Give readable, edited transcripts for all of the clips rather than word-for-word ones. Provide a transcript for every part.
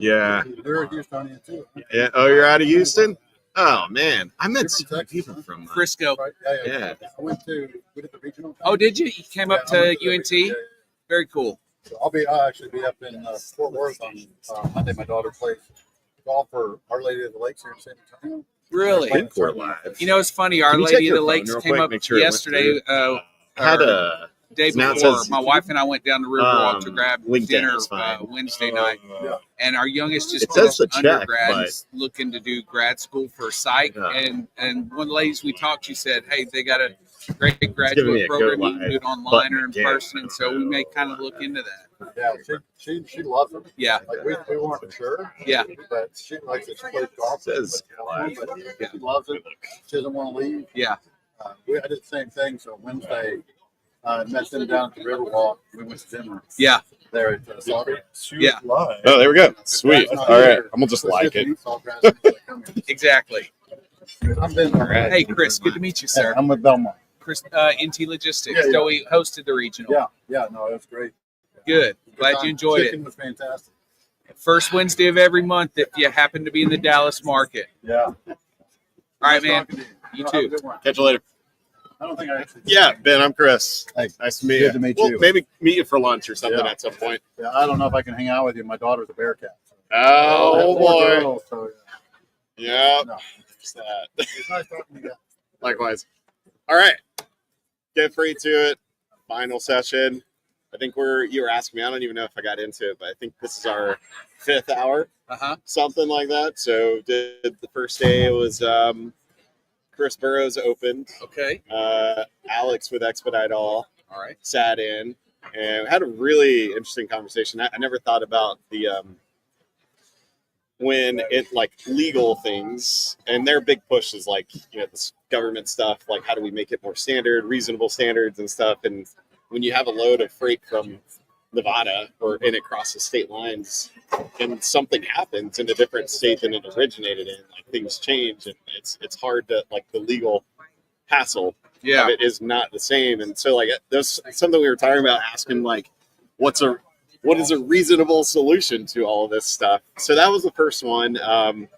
Yeah. They're Houstonian too. Yeah. Oh, you're out of Houston? Oh man, I met so many people from Frisco. Right? Yeah. I went to we did the regional. Oh, did you? You came up Yeah, I to went the UNT? regional, yeah. Very cool. So I'll actually be up in Fort Worth on Monday. My daughter plays golf for Our Lady of the Lakes here in San Antonio. Really? Been for live. You know, it's funny. Our Can you check Lady of your the phone Lakes real came quick, up make sure it went yesterday. I had a Day now it before. says- My wife and I went down to Riverwalk to grab LinkedIn dinner is fine. Wednesday night. Yeah. And our youngest just It says finished the check, undergrad, looking to do grad school for psych. Yeah. And one of the ladies we talked to said, "Hey, they got a great giving me graduate a program. go You can do it online button or in again. person." And so we may kind of look into that. Yeah, she loves it. Yeah, Like we weren't sure. Yeah. But she likes it. She plays golf. Says But she loves it. She doesn't want to leave. yeah. I did the same thing. So Wednesday, met them down at the Riverwalk. We went to dinner Yeah. there at Salty. Yeah. Oh, there we go. Sweet. All right, I'm gonna just like it. Exactly. I've been. Hey, Chris, good to meet you, sir. I'm with Belmont. Chris, NT Logistics. Yeah, yeah. Joey hosted the regional. Yeah, no, it was great. Good. Glad you enjoyed Chicken it. was fantastic. First Wednesday of every month if you happen to be in the Dallas market. Yeah. All right, Nice man. talking to You Have a too. good one. Catch you later. I don't think I actually. Yeah, Ben, I'm Chris. Hey, Nice to meet good you. to meet Well, you. maybe meet you for lunch or something Yeah. at some point. Yeah, I don't know if I can hang out with you. My daughter's a Bearcat. Oh I have 4 boy. girls, so, Yeah. no. There's that. It's nice talking to you. Likewise. All right. Get free to it. Final session. I think you were asking me, I don't even know if I got into it, but I think this is our 5th hour, something like that. So the first day was Chris Burrows opened. Okay. Alex with Expedite All All right. sat in and had a really interesting conversation. I never thought about the when it like legal things, and their big push is like, this government stuff, like how do we make it more standard, reasonable standards and stuff. And when you have a load of freight from Nevada and it crosses state lines and something happens in a different state than it originated in, like things change, and it's hard to, like, the legal hassle Yeah. of it is not the same. And so, like, there's something we were talking about, asking like what is a reasonable solution to all of this stuff. So that was the first one.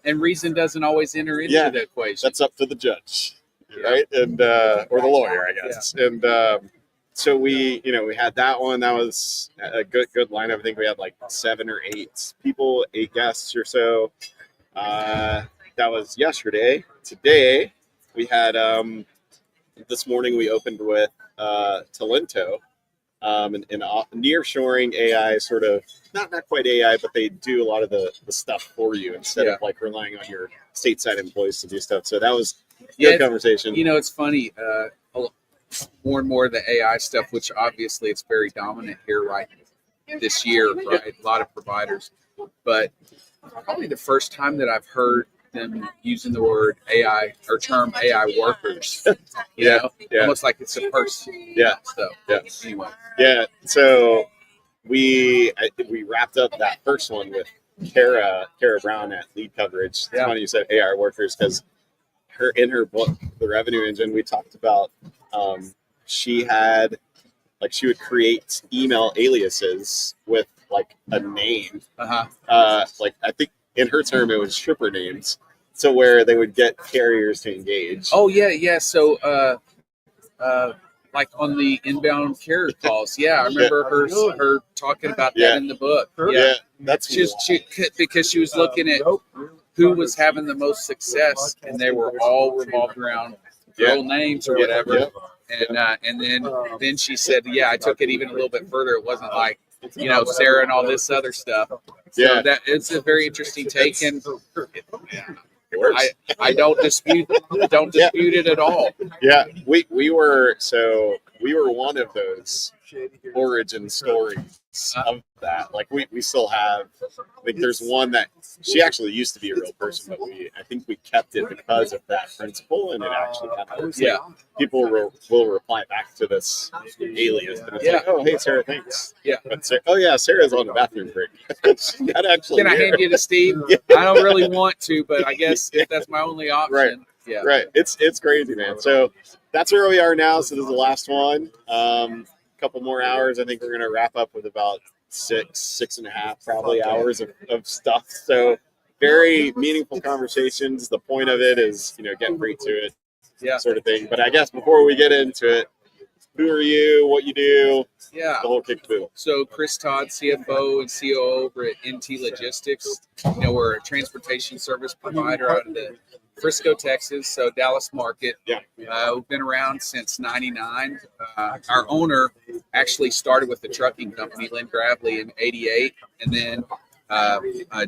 And reason doesn't always enter into Yeah. the equation. That's up to the judge, right? And or the lawyer, I guess. Yeah. And so we had that one. That was a good lineup. I think we had like 7 or 8 people, 8 guests or so. That was yesterday. Today we had this morning we opened with Talento, and nearshoring AI, sort of not quite AI, but they do a lot of the stuff for you instead of like relying on your stateside employees to do stuff. So that was good conversation. It's funny. More and more of the AI stuff, which obviously it's very dominant here right this year, right? A lot of providers, but probably the first time that I've heard them using the word AI or term AI workers. Almost like it's a person. Yeah. So anyway. Yeah. So we wrapped up that first one with Kara Brown at Lead Coverage. It's funny you said AI workers, because in her book, The Revenue Engine, we talked about she would create email aliases with like a name. Like, I think in her term it was stripper names. So where they would get carriers to engage. Oh yeah. So like on the inbound carrier calls. Yeah, I remember her talking about that in the book. Yeah, that's because she was looking at who was having the most success, and they were all revolved around real names or whatever. And then she said, I took it even a little bit further. It wasn't like Sarah and all this other stuff. So that it's a very interesting take, and I don't dispute it at all. Yeah, we were one of those origin stories of that. Like we still have, I think there's one that she actually used to be a real person, but I think we kept it because of that principle, and it actually kind of people will reply back to this alias, and it's like, oh hey Sarah, thanks. But Sarah's on the bathroom break. That actually. Can I hand you to Steve? I don't really want to, but I guess if that's my only option. Right. Yeah. Right. It's crazy, man. So that's where we are now. So this is the last one. Couple more hours. I think we're going to wrap up with about six and a half probably hours of stuff. So very meaningful conversations. The point of it is, get right to it, sort of thing. But I guess before we get into it, who are you? What you do? Yeah. The whole kick-a-boo. So Chris Todd, CFO and COO over at NT Logistics. We're a transportation service provider out of the Frisco, Texas, so Dallas market. Yeah. We've been around since '99. Our owner actually started with the trucking company, Lynn Gravely, in '88, and then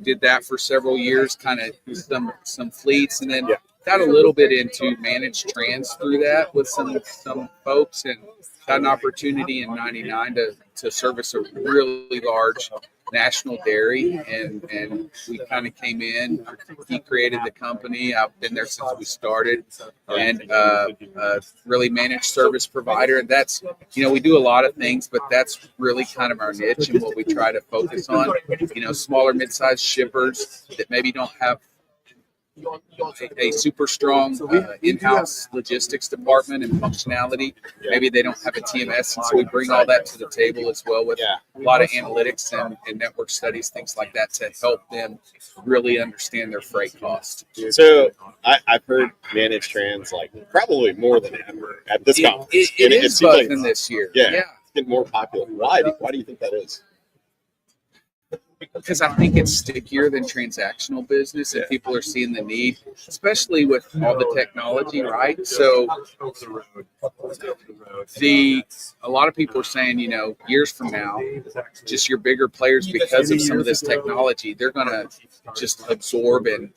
did that for several years, kind of some fleets, and then got a little bit into managed trans through that with some folks, and got an opportunity in '99 to service a really large national dairy, and we kind of came in. He created the company. I've been there since we started, and really managed service provider. And that's, we do a lot of things, but that's really kind of our niche and what we try to focus on. Smaller, mid-sized shippers that maybe don't have a super strong in-house logistics department and functionality. Maybe they don't have a TMS, and so we bring all that to the table as well with a lot of analytics and network studies, things like that, to help them really understand their freight cost. So I've heard managed trans like probably more than ever at this conference. It is buzzing this year. Yeah, it's getting more popular. Why do you think that is? Because I think it's stickier than transactional business, and people are seeing the need, especially with all the technology, right? So a lot of people are saying, years from now, just your bigger players, because of some of this technology, they're going to just absorb a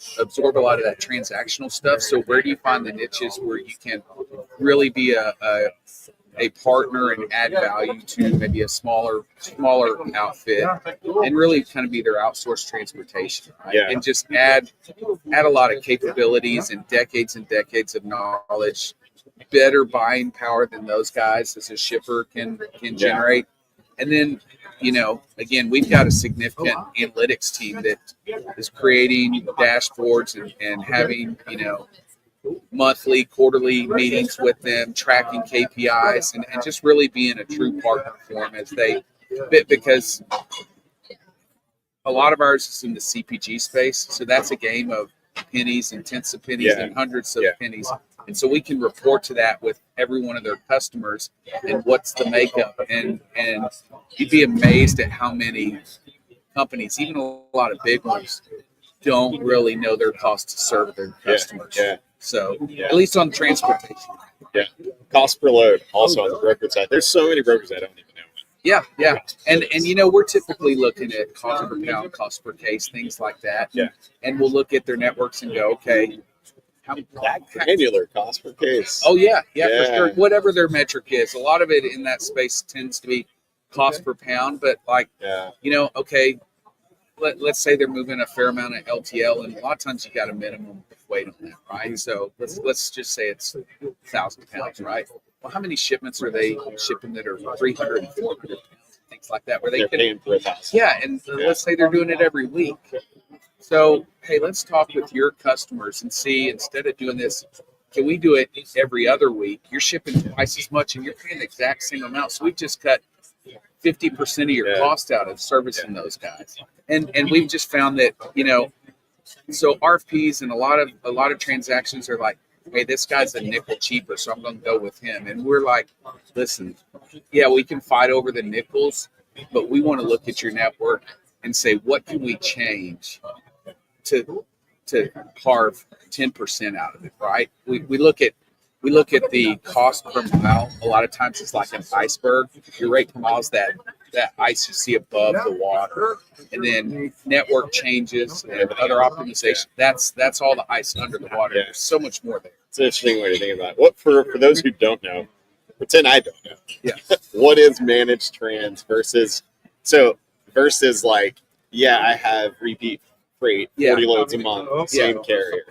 lot of that transactional stuff. So where do you find the niches where you can really be a partner and add value to maybe a smaller outfit, and really kind of be their outsourced transportation, right? And just add a lot of capabilities and decades of knowledge, better buying power than those guys as a shipper can generate. And then, again, we've got a significant analytics team that is creating dashboards and having, monthly, quarterly meetings with them, tracking KPIs, and just really being a true partner for them as they fit, because a lot of ours is in the CPG space. So that's a game of pennies and tenths of pennies and hundreds of pennies. And so we can report to that with every one of their customers and what's the makeup. And you'd be amazed at how many companies, even a lot of big ones, don't really know their cost to serve their customers. So at least on transportation. Cost per load also on the brokerage side. There's so many brokers I don't even know. And we're typically looking at cost per pound, cost per case, things like that. And we'll look at their networks and go, okay, how granular cost per case. Oh yeah, for sure. Whatever their metric is. A lot of it in that space tends to be cost per pound, but okay, let's say they're moving a fair amount of LTL, and a lot of times you got a minimum weight on that, right? So let's just say it's 1,000 pounds, right? Well, how many shipments are they shipping that are 300 and 400 pounds, things like that, where they're paying for 1,000? And let's say they're doing it every week. So hey, let's talk with your customers and see, instead of doing this, can we do it every other week? You're shipping twice as much and you're paying the exact same amount. So we've just cut 50% of your cost out of servicing those guys. And we've just found that, so RFPs and a lot of transactions are like, hey, this guy's a nickel cheaper, so I'm going to go with him. And we're like, listen, we can fight over the nickels, but we want to look at your network and say, what can we change to carve 10% out of it, right? We look at the cost per mile. A lot of times it's like an iceberg. Your rate per mile is that ice you see above the water, and then network changes and other optimization. That's all the ice under the water. There's so much more there. It's an interesting way to think about it. What for those who don't know, pretend I don't know. What is managed trans versus like, I have repeat freight, 40 loads a month, same carrier.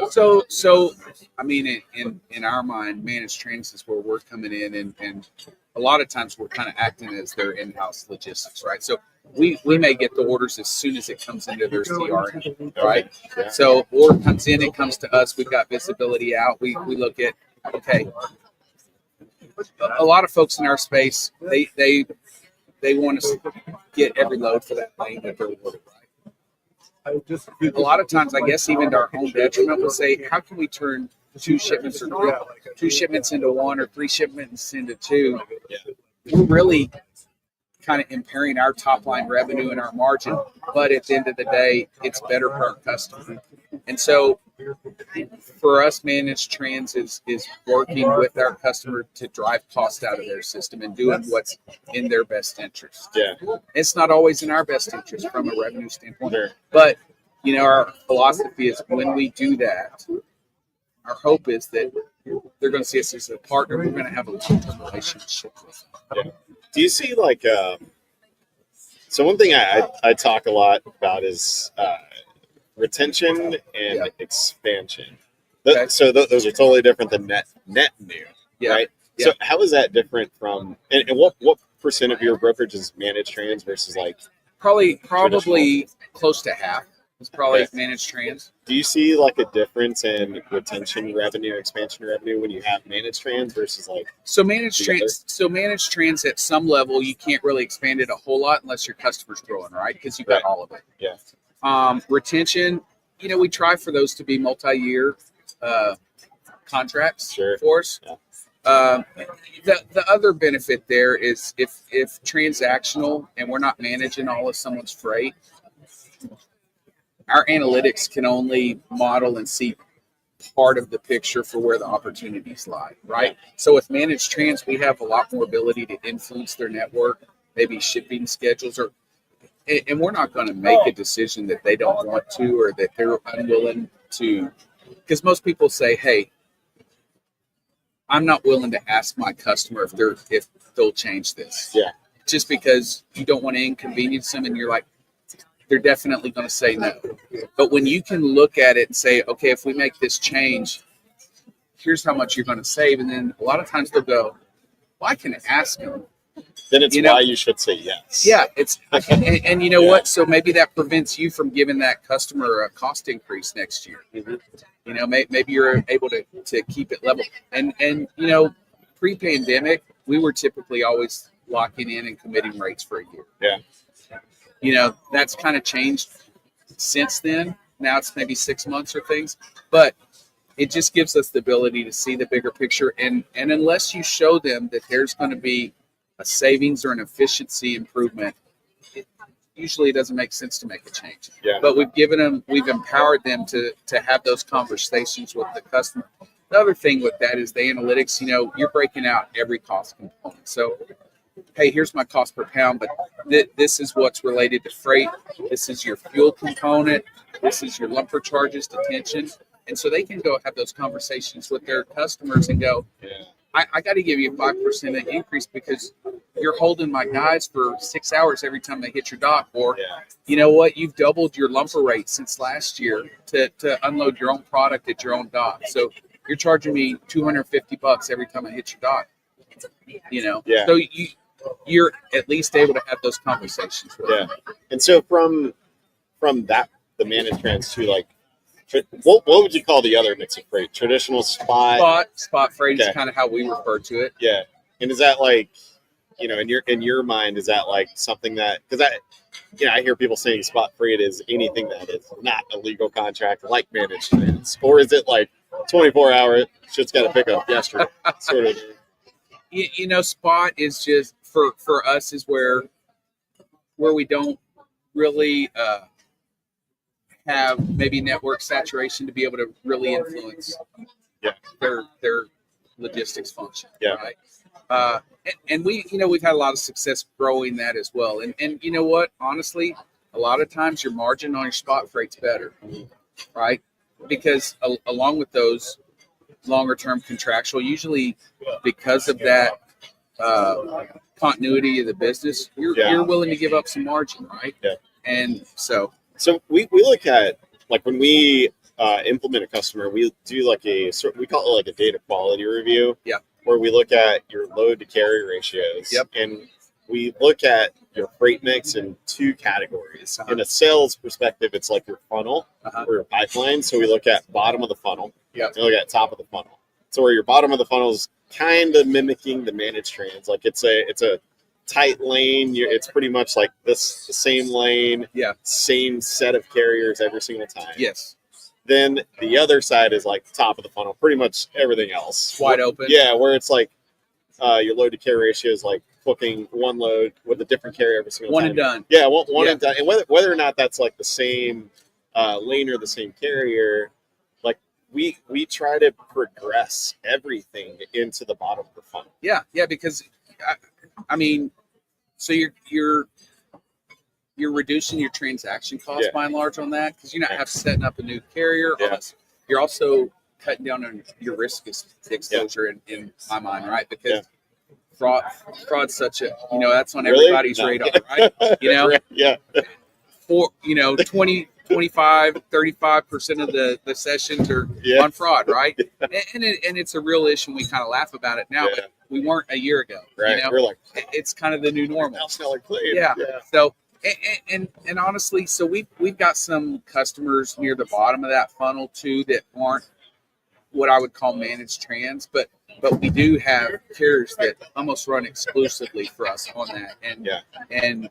So I mean, in our mind, managed trans is where we're coming in, and a lot of times we're kind of acting as their in-house logistics, right? So we may get the orders as soon as it comes into their CRM, right? So order comes in, it comes to us, we've got visibility out. We look at, okay, a lot of folks in our space, they they want to get every load for that lane that they're ordered, right? A lot of times, I guess, even to our own detriment, we'll say, how can we turn two shipments into one or three shipments into two? We're really kind of impairing our top line revenue and our margin, but at the end of the day, it's better for our customer. And so for us, managed trans is working with our customer to drive cost out of their system and doing what's in their best interest. Yeah. It's not always in our best interest from a revenue standpoint, Sure. but our philosophy is when we do that, our hope is that they're going to see us as a partner. We're going to have a long-term relationship with them. Yeah. Do you see like so one thing I talk a lot about is retention and expansion. Okay. So those are totally different than net new, right? Yeah. So how is that different from and what percent of your brokerage is managed trans versus like Probably close to half is probably managed trans. do you see like a difference in retention revenue, expansion revenue when you have managed trans versus like So managed trans at some level you can't really expand it a whole lot unless your customer's growing, right? Because you've got all of it. Yeah. Retention, we try for those to be multi-year contracts for us. Yeah. The other benefit there is if transactional and we're not managing all of someone's freight, our analytics can only model and see part of the picture for where the opportunities lie, right? So with managed trans, we have a lot more ability to influence their network, maybe shipping schedules, and we're not going to make a decision that they don't want to or that they're unwilling to, because most people say, hey, I'm not willing to ask my customer if they'll change this. Yeah. Just because you don't want to inconvenience them, and you're like, they're definitely going to say no. But when you can look at it and say, okay, if we make this change, here's how much you're going to save. And then a lot of times they'll go, well, I can ask them. Then it's why you should say yes. Yeah, it's and you know what? So maybe that prevents you from giving that customer a cost increase next year. Mm-hmm. Maybe you're able to keep it level. And pre-pandemic, we were typically always locking in and committing rates for a year. Yeah. That's kind of changed since then. Now it's maybe 6 months or things, but it just gives us the ability to see the bigger picture. And unless you show them that there's going to be a savings or an efficiency improvement, usually it doesn't make sense to make a change. Yeah. But we've empowered them to have those conversations with the customer. The other thing with that is the analytics, you're breaking out every cost component. So, hey, here's my cost per pound, but this is what's related to freight. This is your fuel component. This is your lumper charges, detention. And so they can go have those conversations with their customers and go, I got to give you a 5% increase because you're holding my guys for 6 hours every time they hit your dock. Or, you know what, you've doubled your lumper rate since last year to unload your own product at your own dock. So you're charging me $250 every time I hit your dock. So you're at least able to have those conversations with them. And so from that, the managed trans to like, what would you call the other mix of freight? Traditional spot freight is kind of how we refer to it. Yeah. And is that like, in your mind, is that like something that, because I hear people saying spot freight is anything that is not a legal contract like managed trans, or is it like 24-hour shit's got to pick up yesterday sort of? Spot is just for us is where we don't really have maybe network saturation to be able to really influence their logistics function. Right. And we've had a lot of success growing that as well. And you know what? Honestly, a lot of times your margin on your spot freight's better, right? Because along with those longer term contractual, usually because of that continuity of the business, you're willing to give up some margin, right? Yeah. And so we look at, like, when we implement a customer, we do like we call it like a data quality review. Yeah. Where we look at your load to carry ratios. Yep. And we look at your freight mix in two categories. In a sales perspective, it's like your funnel or your pipeline. So we look at bottom of the funnel. Yeah. We look at top of the funnel. So where your bottom of the funnel is kind of mimicking the managed trans. Like it's a tight lane. It's pretty much like the same lane, Yeah. same set of carriers every single time. Yes. Then the other side is like top of the funnel, pretty much everything else. It's wide open. Yeah, where it's like your load to carry ratio is like booking one load with a different carrier every single One time. and done. Yeah, one Yeah. and done. And whether or not that's like the same lane or the same carrier, like we try to progress everything into the bottom of the funnel. Yeah, because I mean, so you're reducing your transaction costs Yeah. by and large on that because you're not have setting up a new carrier. Yeah. You're also cutting down on your risk exposure in my mind, right? Because fraud's such a that's on Really? everybody's No. radar, right? Yeah. 35% of the sessions are Yeah. on fraud, right? And it's a real issue. And we kind of laugh about it now, Yeah. but we weren't a year ago. Right. You know? We're like, It's kind of the new normal. now smell like clean. Yeah. So and honestly, so we've got some customers near the bottom of that funnel too that aren't what I would call managed trans, but we do have carriers that almost run exclusively for us on that, and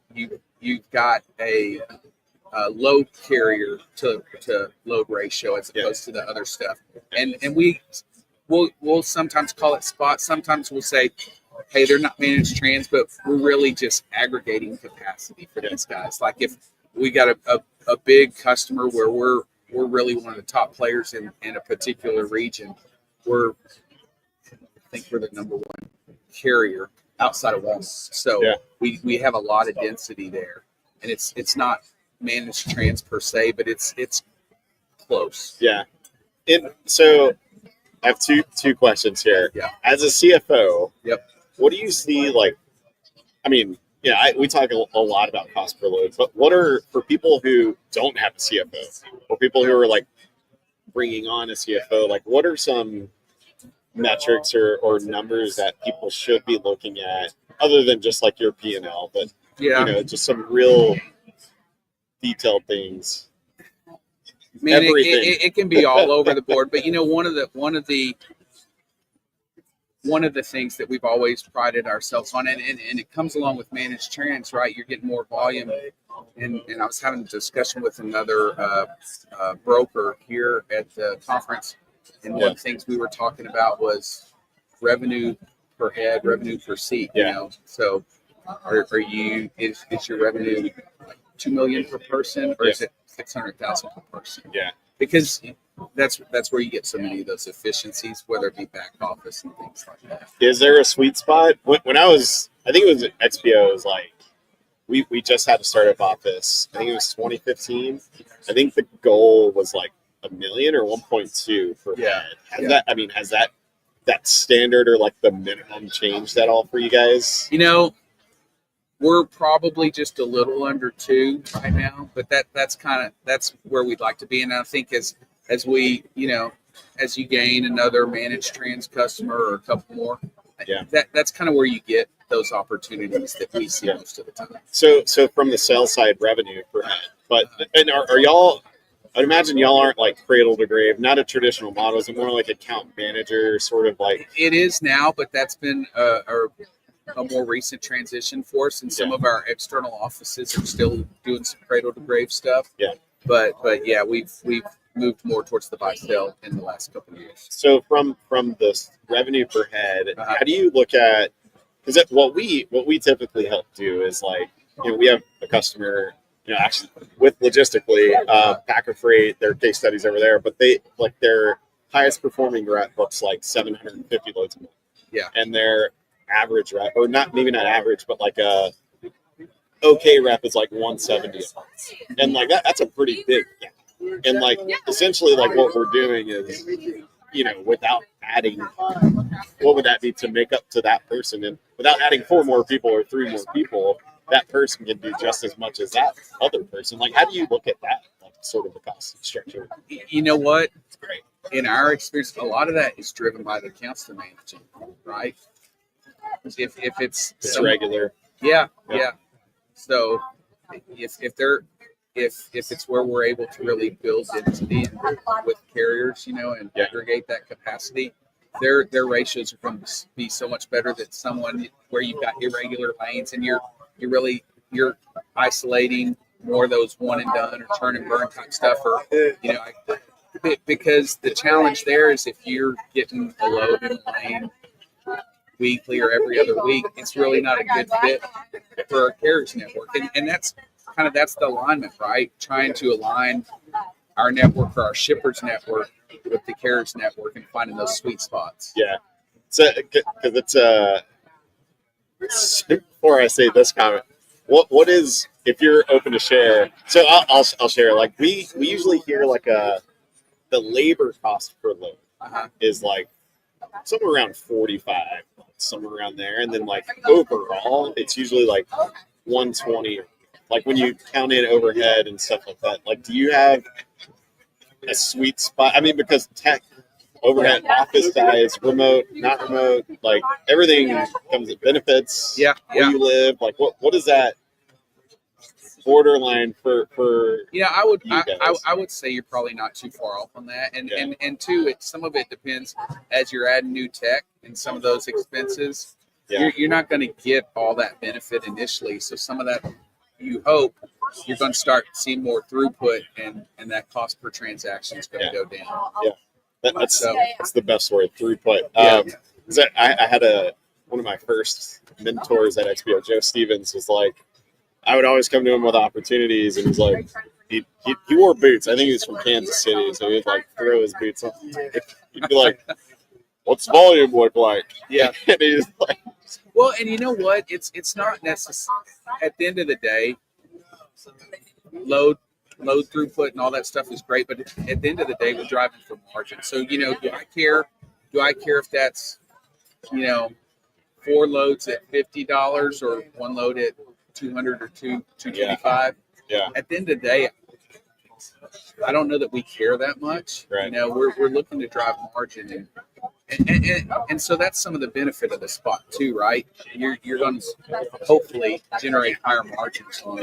you've got a low carrier to load ratio as opposed to the other stuff, and we'll sometimes call it spot. Sometimes we'll say, hey, they're not managed trans, but we're really just aggregating capacity for these guys. Like if we got a big customer where we're really one of the top players in a particular region, I think we're the number one carrier outside of Walmart. So we have a lot of density there, and it's not managed trans per se, but it's close. Yeah. So I have two questions here. Yeah. As a CFO, Yep. what do you see like? I mean, we talk a lot about cost per load, but what are for people who don't have a CFO or people who are like bringing on a CFO? Like, what are some metrics or numbers that people should be looking at other than just like your P&L, but just some real detailed things? Man, Everything. it can be all over the board, but one of the things that we've always prided ourselves on, and it comes along with managed trans, right? You're getting more volume, and I was having a discussion with another broker here at the conference, and one of the things we were talking about was revenue per head, revenue per seat. So is your revenue like $2 million per person, or is it $600,000 per person? Yeah. Because that's where you get so many of those efficiencies, whether it be back office and things like that. Is there a sweet spot? When I think it was at XPO, it was like we just had a startup office. I think it was 2015. I think the goal was like $1 million or 1.2 per head. Has that standard or like the minimum changed at all for you guys? We're probably just a little under 2 right now, but that's where we'd like to be. And I think as we, as you gain another managed trans customer or a couple more, that's kind of where you get those opportunities that we see most of the time. So from the sales side, revenue per head, but are y'all? I'd imagine y'all aren't like cradle to grave, not a traditional model. Is it more like account manager, sort of like? It is now, but that's been a more recent transition for us, and some of our external offices are still doing some cradle to grave stuff. Yeah. But we've moved more towards the buy sell in the last couple of years. So from the revenue per head, how do you look at? Because what we typically help do is like we have a customer actually with Logistically Packer Freight, their case studies over there, but they like their highest performing rep books like 750 loads a month. Yeah. And their average rep, or maybe not average, but like a okay rep is like 170 a month. And like that's a pretty big gap. And like essentially like what we're doing is, without adding, what would that be to make up to that person? And without adding 4 more people or 3 more people, that person can do just as much as that other person. Like, how do you look at that, like sort of the cost structure? You know what? It's great. In our experience, a lot of that is driven by the accounts they're managing, right? If it's regular. Yeah. So if it's where we're able to really build density with carriers, and aggregate that capacity, their ratios are going to be so much better than someone where you've got irregular lanes and you're isolating more of those one and done or turn and burn type stuff, or because the challenge there is if you're getting a load in a lane weekly or every other week, it's really not a good fit for our carriers network, and that's the alignment, right? Trying to align our network or our shippers network with the carriers network and finding those sweet spots. Yeah. So, because before I say this comment, what is, if you're open to share? So I'll share. Like we usually hear like the labor cost per load is like somewhere around 45, somewhere around there, and then like overall, it's usually like 120. Like when you count in overhead and stuff like that. Like, do you have a sweet spot? I mean, because tech, overhead, office size, remote, not remote, like everything comes with benefits. Yeah, where you live, like what is that borderline for I would say you're probably not too far off on that, and two, some of it depends as you're adding new tech and some of those expenses. You're not going to get all that benefit initially, so some of that you hope you're going to start seeing more throughput, and that cost per transaction is going to go down. That's the best word, throughput. I had one of my first mentors at XPO, Joe Stevens, was like, I would always come to him with opportunities, and he's like, he wore boots. I think he was from Kansas City, so he'd like throw his boots on. He'd be like, "What's volume look like?" Yeah, and he's like, "Well, and you know what? It's not necessary. At the end of the day, load throughput and all that stuff is great, but at the end of the day, we're driving for margin. So do I care? Do I care if that's 4 loads at $50 or 1 load at 200 or 225? Yeah. At the end of the day, I don't know that we care that much. Right. We're looking to drive margin, and so that's some of the benefit of the spot too, right? You're going to hopefully generate higher margins on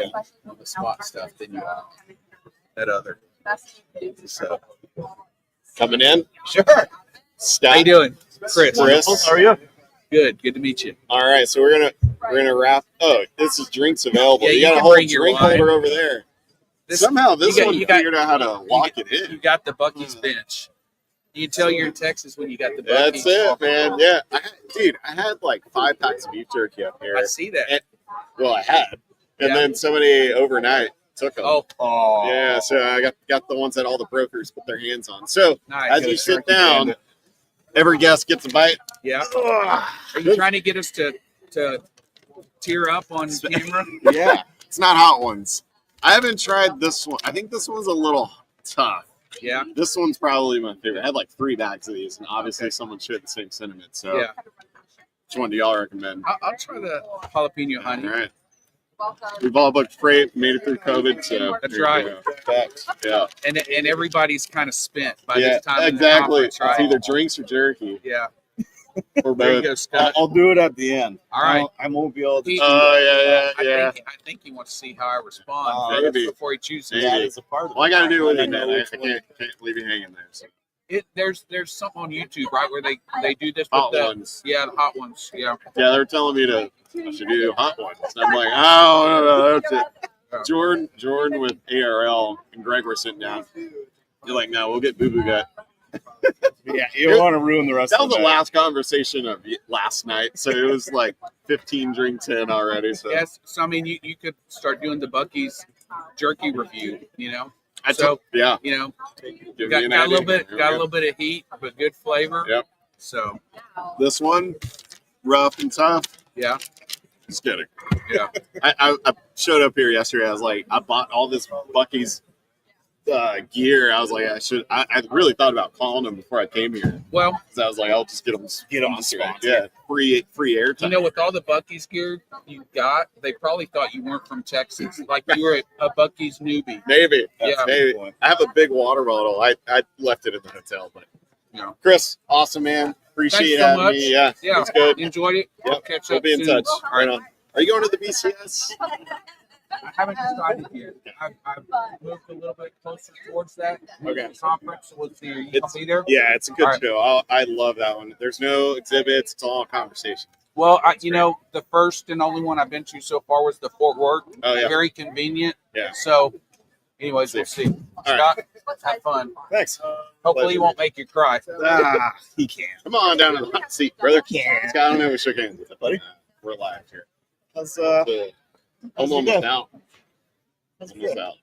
the spot stuff than you are on that other. So coming in, Sure. Scott. How you doing, Chris? How are you? Good to meet you. All right, so we're gonna wrap. Oh, this is drinks available. Yeah, you you got a can whole bring your drink wine. holder over there. Somehow this one figured out how to lock it in. You got the Buc-ee's bench. You can tell you're in Texas when you got the Buc-ee's. That's it, man. Yeah, I had like 5 packs of beef jerky up here. I see that. I had, and then somebody overnight took them. Oh, yeah. So I got the ones that all the brokers put their hands on. So nice. as you sit down, every guest gets a bite. Yeah. Are you trying to get us to tear up on camera? Yeah, it's not hot ones. I haven't tried this one. I think this one's a little tough. Yeah. This one's probably my favorite. I had like 3 bags of these, and obviously someone shared the same sentiment. So, which one do y'all recommend? I'll try the jalapeno honey. All right. We've all booked freight, made it through COVID, so That's right. Yeah. And everybody's kind of spent by this time. Exactly. It's right? It's either drinks or jerky. Yeah. Or There you both. go, Scott. I'll do it at the end. All right. I won't be able to. Yeah. I think he wants to see how I respond Maybe. before he chooses. Maybe. That is a part of it. Well, I got to do it with I you, know man. which I one. can't leave you hanging there. So. There's something on YouTube, right, where they do this with Hot the ones. the hot ones. Yeah. Yeah, they were telling me I should do hot ones. And I'm like, oh, no, that's it. Jordan with ARL and Greg were sitting down. They're like, no, we'll get Boo Boo Gut. Yeah, you don't want to ruin the rest That of was the night. last conversation of last night. So it was like 15 drinks in already. So Yes. So I mean, you could start doing the Buc-ee's jerky review. I took, yeah. Give Got me an a little idea. bit, got a little bit of heat, but good flavor. Yep. So This one, rough and tough. yeah, Just kidding. yeah. I showed up here yesterday. I was like, I bought all this Buc-ee's gear. I was like, I really thought about calling them before I came here. Well, Because I was like, I'll just get them sponsored. Yeah, free airtime. with all the Buc-ee's gear you got, they probably thought you weren't from Texas, like you were a Buc-ee's newbie. Maybe. Yeah. Maybe. I have a big water bottle. I left it in the hotel, but Chris, awesome man. Appreciate Thanks so having much. me. Yeah, Yeah, it's good. enjoyed it. Yep. Catch We'll up be in soon. touch. All right. Right on. Are you going to the BCS? I haven't decided yet. I've moved a little bit closer towards that. Okay. Conference. We'll see. You It's- be there? Yeah, it's a good All right. show. I love that one. There's no exhibits. It's all conversation. Well, the first and only one I've been to so far was the Fort Worth. Oh, yeah. Very convenient. Yeah. So, anyways, we'll see. right. Scott, have fun. Thanks. Hopefully, he won't make you cry. He can. Come on down to the hot seat, brother. Scott, I don't know if we shook hands, buddy. We're live here. That's So, almost out. that's Almost good. out.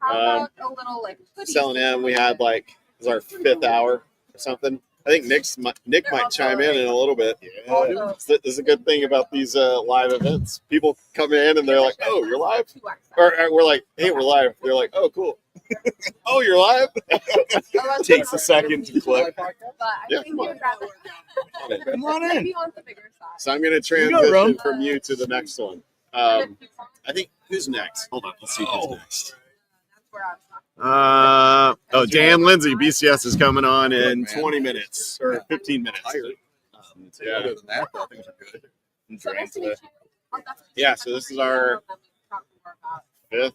How about a little like hoodie? Selling in, we had like, it was our 5th hour or something. I think Nick might chime in a little bit. Yeah. This is a good thing about these live events. People come in and they're like, "Oh, you're live," or we're like, "Hey, we're live." They're like, "Oh, cool." Oh, you're live. Takes a second to click. But I Yeah, think come you'd rather Come on in. He wants the bigger size. So I'm going to go, transition Rum. from you to the next one. I think who's next? Hold on, let's see who's next. That's where I was talking. Dan Lindsay, BCS is coming on in Good, man. 20 minutes or 15 minutes. Yeah. Other than that, though, things are good. So nice to meet you. I'll definitely Yeah, check so out this the is our email and then we can talk more about it.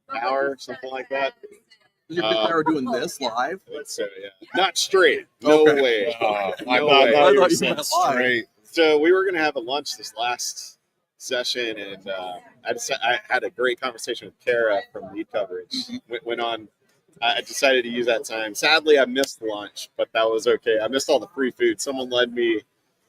5th hour, something like that. Is your fifth hour doing this live? So yeah, not straight. No Okay. way. I No thought way. you I were thought you saying meant live. straight. So we were gonna have a lunch this last session, and I had a great conversation with Kara from Lead Coverage. Went on. I decided to use that time. Sadly, I missed lunch, but that was okay. I missed all the free food. Someone led me.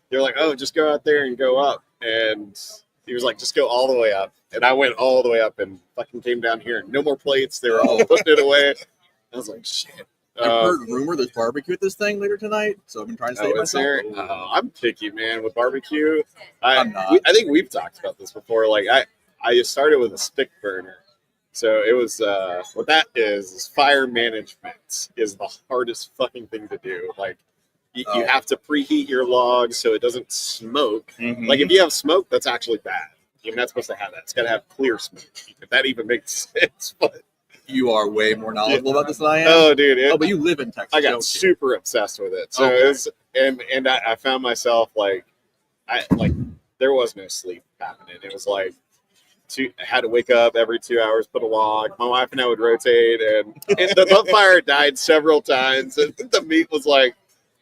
They're like, "Oh, just go out there and go up," and he was like, "Just go all the way up." And I went all the way up and fucking came down here. No more plates. They were all putting it away. I was like, "Shit." I've heard rumor there's barbecue at this thing later tonight, so I've been trying to save Oh, is myself. there? I'm picky, man, with barbecue. I'm not. I think we've talked about this before. Like I started with a stick burner, so it was what that is fire management is the hardest fucking thing to do. Like you Oh. have to preheat your logs so it doesn't smoke. Mhm. Like if you have smoke, that's actually bad. You're not supposed to have that. It's got to have clear smoke. If that even makes sense, but You are way more knowledgeable about this than I am. oh, dude, Oh, but you live in Texas. I got don't you? super obsessed with it. So Okay. it was, and I found myself like, there was no sleep happening. It was like, I had to wake up every 2 hours, put a log. My wife and I would rotate, and the fire died several times, and the meat was like,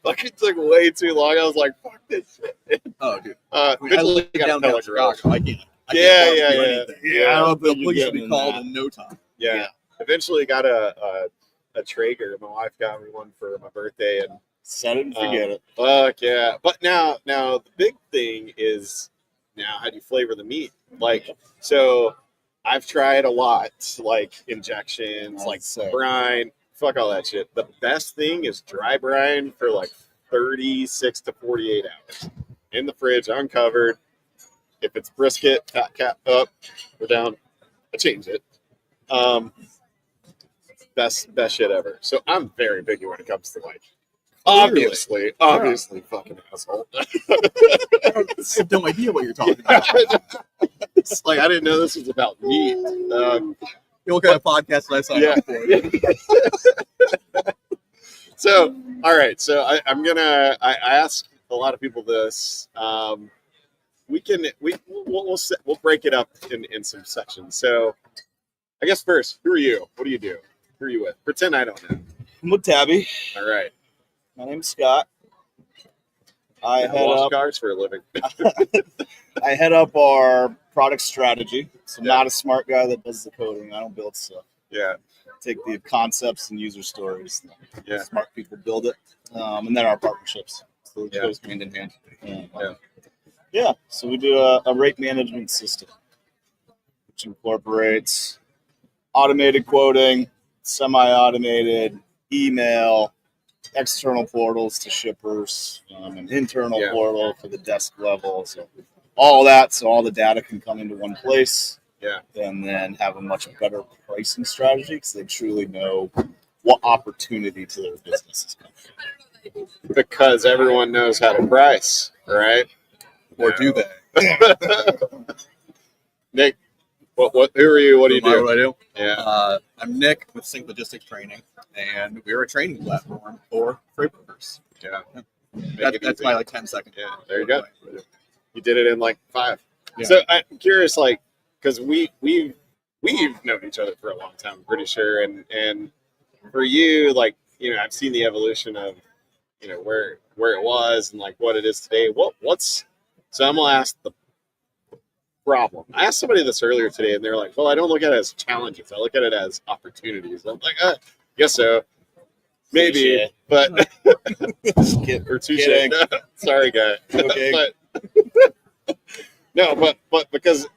fucking took way too long. I was like, fuck this shit. Oh, dude. Eventually live got a downtown pellet grill. Chicago. I can't Yeah, barbecue yeah. anything. Yeah, I don't The think you're police should getting be in called that. in no time. Yeah. Eventually got a Traeger. My wife got me one for my birthday, and Set it and forget it. fuck yeah. But now the big thing is now how do you flavor the meat? Like, so I've tried a lot, like injections, like Sick. brine, fuck all that shit. The best thing is dry brine for like 36 to 48 hours in the fridge, uncovered. If it's brisket, cap up or down, I change it. Best shit ever. So I'm very picky when it comes to like, obviously, fucking asshole. I have no idea what you're talking about. It's like I didn't know this was about meat. What kind of podcast did I sign Yeah. up for? So, all right. So I ask a lot of people this. We'll break it up in some sections. So, I guess first, who are you? What do you do? Who are you with? Pretend I don't know. I'm with Tabby. All right. My name's Scott. I head wash up. cars for a living. I head up our product strategy. So I'm Yeah. not a smart guy that does the coding. I don't build stuff. Yeah. Take the concepts and user stories. Yeah. Smart people build it. And then our partnerships. So it Yeah. goes hand in hand. Yeah. Yeah. So we do a rate management system, which incorporates automated quoting, semi-automated email, external portals to shippers, an internal Yeah. portal for the desk level. So all that, so all the data can come into one place. Yeah. And then have a much better pricing strategy because they truly know what opportunity to their business is coming. Because everyone knows how to price, right? Or do they? Nick, who are you? What do you Am I do? what I do? Yeah. I'm Nick with Sync Logistics Training, and we're a training platform for freight brokers. Yeah. Make it That's easy. my 10-second. Yeah, there you go. You did it in like 5. Yeah. So I'm curious, like, because we've we've known each other for a long time, I'm pretty sure. And for you, like, I've seen the evolution of, where it was and like what it is today. So I'm gonna ask the problem. I asked somebody this earlier today, and they're like, "Well, I don't look at it as challenges. I look at it as opportunities." I'm like, guess so, maybe, Touche. but or touche. Kidding. No, sorry, guy. Okay. But no, but because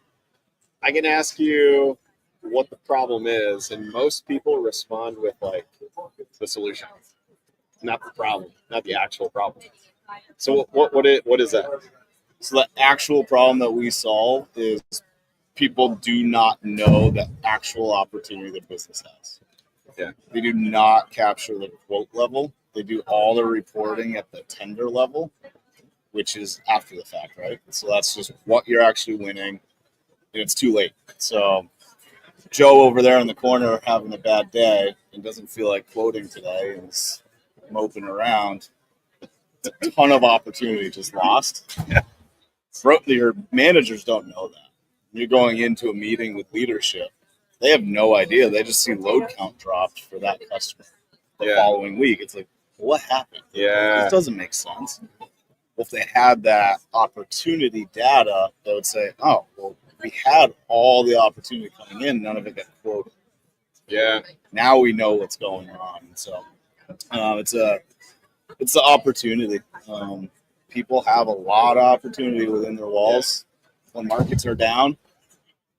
I can ask you what the problem is, and most people respond with like the solution, not the problem, not the actual problem. So what is that? So the actual problem that we solve is people do not know the actual opportunity the business has. Yeah. They do not capture the quote level. They do all their reporting at the tender level, which is after the fact, right? So that's just what you're actually winning, and it's too late. So Joe over there in the corner having a bad day and doesn't feel like quoting today and is moping around. A ton of opportunity just lost. Your managers don't know that. You're going into a meeting with leadership. They have no idea. They just see load count dropped for that customer the following week. It's like, what happened? Yeah. This doesn't make sense. Well, if they had that opportunity data, they would say, oh, well, we had all the opportunity coming in. None of it got quoted. Yeah. Now we know what's going on. So it's the opportunity. People have a lot of opportunity within their walls. When markets are down,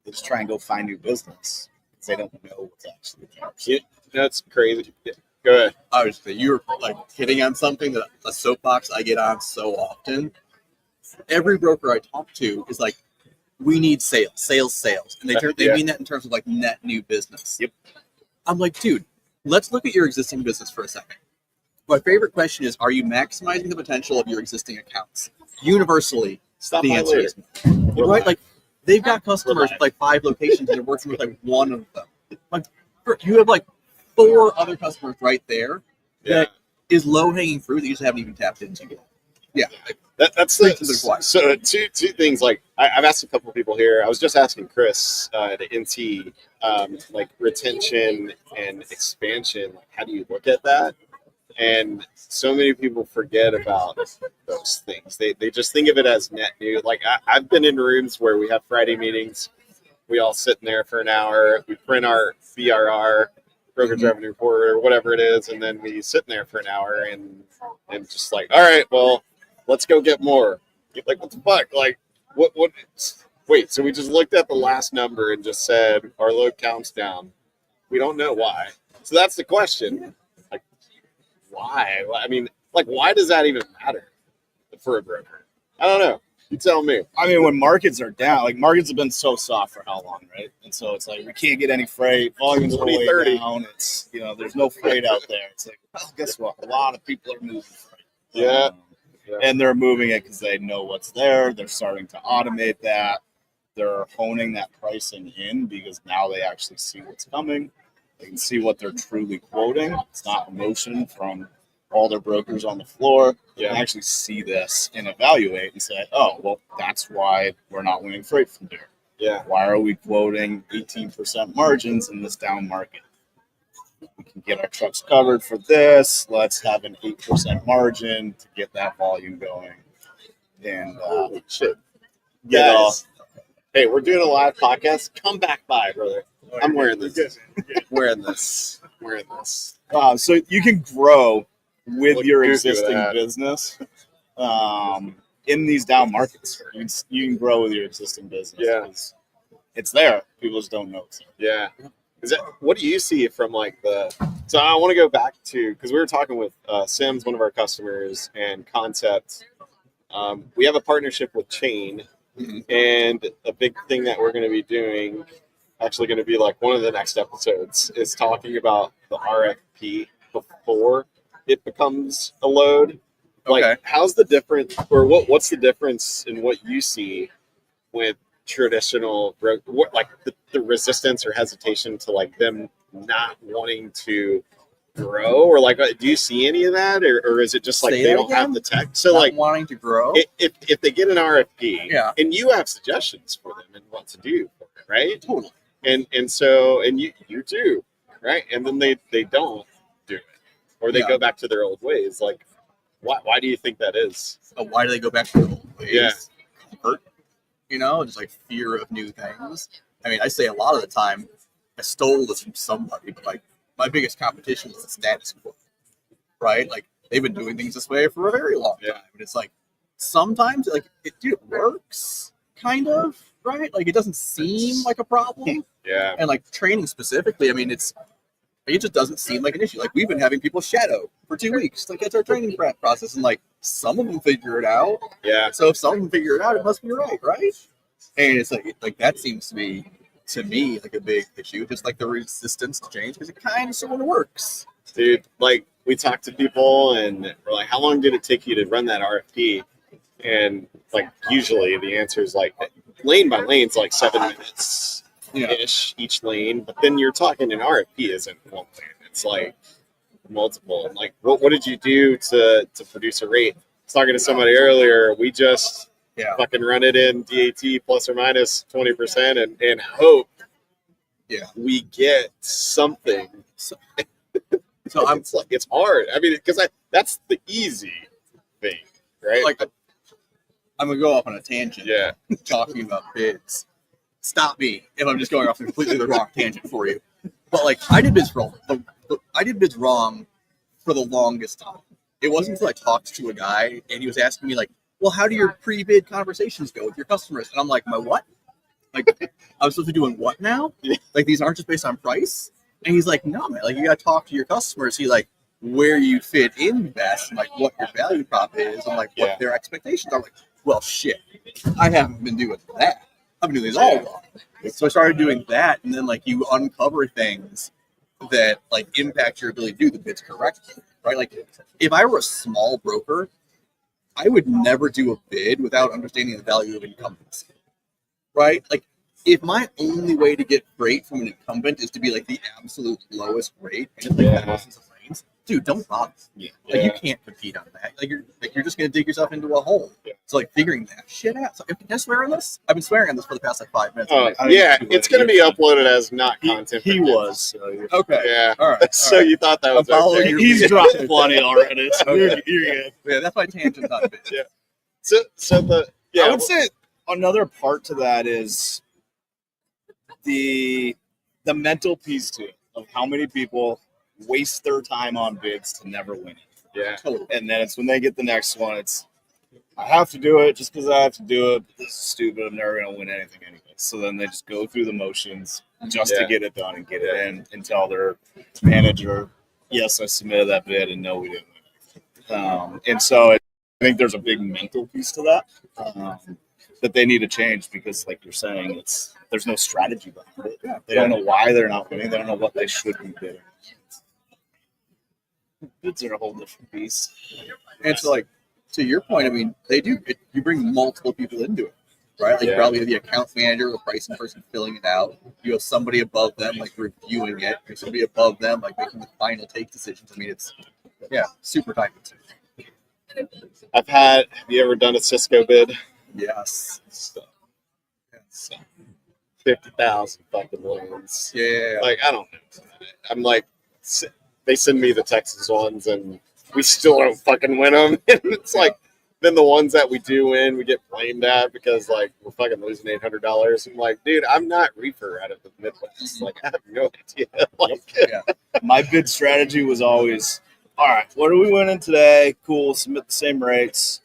they just try and go find new business because they don't know what's actually there. That's crazy. Yeah. Go ahead. Obviously, you're like hitting on something that a soapbox I get on so often. Every broker I talk to is like, we need sales, and they mean that in terms of like net new business. Yep. I'm like, dude, let's look at your existing business for a second. My favorite question is, are you maximizing the potential of your existing accounts? Universally, Stop the by answer later. is no. Right? Like, they've got customers with like 5 locations and they're working with like one of them. Like, you have like 4 other customers right there that is low-hanging fruit that you just haven't even tapped into yet. Yeah. That's Reasons why. so two things. Like I've asked a couple of people here. I was just asking Chris at NT, like retention and expansion. Like, how do you look at that? And so many people forget about those things. They just think of it as net new. Like I've been in rooms where we have Friday meetings. We all sit in there for an hour. We print our BRR, brokerage revenue report, or whatever it is, and then we sit in there for an hour and just like, all right, well, let's go get more. Like, what the fuck? Like, what? Wait, so we just looked at the last number and just said our load count's down. We don't know why. So that's the question. Like, why? I mean, like, why does that even matter for a broker? I don't know. You tell me. I mean, when markets are down, like markets have been so soft for how long, right? And so it's like we can't get any freight. Volumes are way 2030. down. It's there's no freight out there. It's like, well, guess what? A lot of people are moving freight. Yeah. And they're moving it because they know what's there. They're starting to automate that. They're honing that pricing in because now they actually see what's coming. They can see what they're truly quoting. It's not emotion from all their brokers on the floor. They can actually see this and evaluate and say, oh, well, that's why we're not winning freight from here. Yeah. Why are we quoting 18% margins in this down market? We can get our trucks covered for this. Let's have an 8% margin to get that volume going. And Shit. get Guys, hey, we're doing a live podcast. Come back by, brother. I'm wearing this. Wearing this. so you can grow with Look your goofy with existing that. business in these down markets. You can grow with your existing business. Yeah. 'Cause it's there. People just don't know it's there. Yeah. What do you see from like so I want to go back to, because we were talking with Sims, one of our customers, and Concept. We have a partnership with Chain, and a big thing that we're going to be doing, actually going to be like one of the next episodes, is talking about the RFP before it becomes a load. Like, Okay. how's the difference, or what's the difference in what you see with traditional, like the resistance or hesitation to like them not wanting to grow, or like, do you see any of that, or is it just like Say they that don't have again? the tech? So Not like, wanting to grow. if they get an RFP, Yeah. and you have suggestions for them and what to do, right? Totally. and so you do, right? And then they don't do it, or they Yeah. go back to their old ways. Like, why do you think that is? Why do they go back to their old ways? Yeah. Comfort, just like fear of new things. I mean, I say a lot of the time, I stole this from somebody, but like my biggest competition is the status quo, right? Like they've been doing things this way for a very long time, and it's like sometimes like it works, kind of, right? Like it doesn't seem like a problem, Yeah, and like training specifically, I mean, it just doesn't seem like an issue. Like we've been having people shadow for 2 weeks, like that's our training process, and like some of them figure it out. yeah, So if some of them figure it out, it must be right? And it's like that seems to be, to me, like a big issue, just like the resistance to change, because it kind of sort of works. dude. Like we talk to people, and we're like, "How long did it take you to run that RFP?" And like usually the answer is like lane by lane, it's like 7 minutes ish each lane. But then you're talking an RFP isn't one lane; it's like multiple. And like, what did you do to produce a rate? I was talking to somebody earlier. We just fucking run it in DAT plus or minus 20% and hope we get something. So It's like it's hard. I mean, because that's the easy thing, right? like I'm gonna go off on a tangent. Yeah. Talking about bids. Stop me if I'm just going off completely the wrong tangent for you. But like I did bids wrong. I did bids wrong for the longest time. It wasn't until I talked to a guy and he was asking me like, "Well, how do your pre-bid conversations go with your customers?" And I'm like, "My what? Like, I was supposed to be doing what now? Like these aren't just based on price?" And he's like, "No, man. Like you got to talk to your customers. See like where you fit in best, and like what your value prop is, and like what their expectations are." Like, well, shit, I haven't been doing that. I've been doing this all along. So I started doing that, and then like you uncover things that like impact your ability to do the bids correctly, right? Like if I were a small broker, I would never do a bid without understanding the value of incumbency, right? Like if my only way to get freight from an incumbent is to be like the absolute lowest rate and it's like thousands of lanes, dude, don't bother. Like you can't compete on that. Like you're just gonna dig yourself into a hole. So like figuring that shit out. So can I swear on this? I've been swearing on this for the past like 5 minutes. It's gonna be uploaded as not content. He was. So Okay. Yeah. All right. So you thought that was I'm following okay. your he's lead. dropped plenty already. So Okay. you're good. Yeah, that's my tangent on bids. Yeah. So the I would say another part to that is the mental piece too of how many people waste their time on bids to never win it. yeah. Totally. And then it's when they get the next one, it's I have to do it just because I have to do it. But this is stupid. I'm never gonna win anything anyway. So then they just go through the motions just to get it done and get it in and tell their manager, yes, I submitted that bid, and no, we didn't win. And so I think there's a big mental piece to that that they need to change because, like you're saying, there's no strategy behind it. They don't know why they're not winning. They don't know what they should be bidding. Bids are a whole different piece. And so, like, to your point, I mean, they do. You bring multiple people into it, right? Like, you probably have the account manager, the pricing person filling it out. You have somebody above them, like, reviewing it. There's somebody above them, like, making the final take decisions. I mean, it's, super time consuming. Have you ever done a Cisco bid? Yes. So, 50,000 fucking lanes. Yeah. Like, I don't know. I'm like, they send me the Texas ones and we still don't fucking win them. And it's like, then the ones that we do win, we get blamed at because like we're fucking losing $800. I'm like, dude, I'm not reefer out of the Midwest. Like, I have no idea. Like, my bid strategy was always, all right, what are we winning today? Cool, submit the same rates.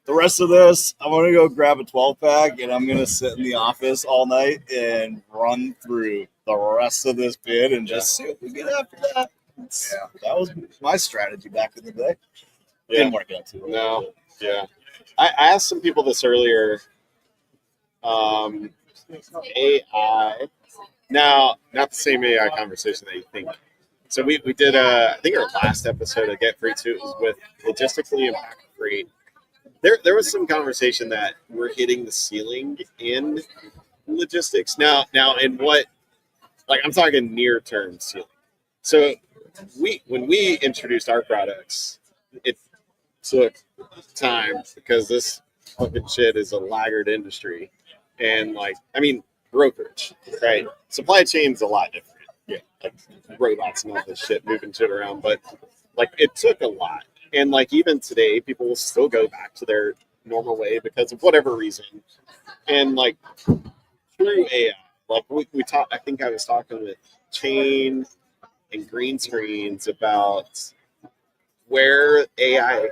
The rest of this, I'm going to go grab a 12-pack, and I'm going to sit in the office all night and run through the rest of this bid and just see what we get after that. That was my strategy back in the day. Didn't work out too well. No. Yeah. I asked some people this earlier. AI. Now, not the same AI conversation that you think. So we did, I think our last episode of Get Free 2 was with Logistically Impact Free. There was some conversation that we're hitting the ceiling in logistics. Now in what, like I'm talking near term ceiling. So when we introduced our products, it took time because this fucking shit is a laggard industry. And like, I mean, brokerage, right? Supply chain's a lot different. Yeah, like robots and all this shit moving shit around, but like it took a lot, and like even today, people will still go back to their normal way because of whatever reason, and like through AI, like we talked. I think I was talking with Chain and Green Screens about where AI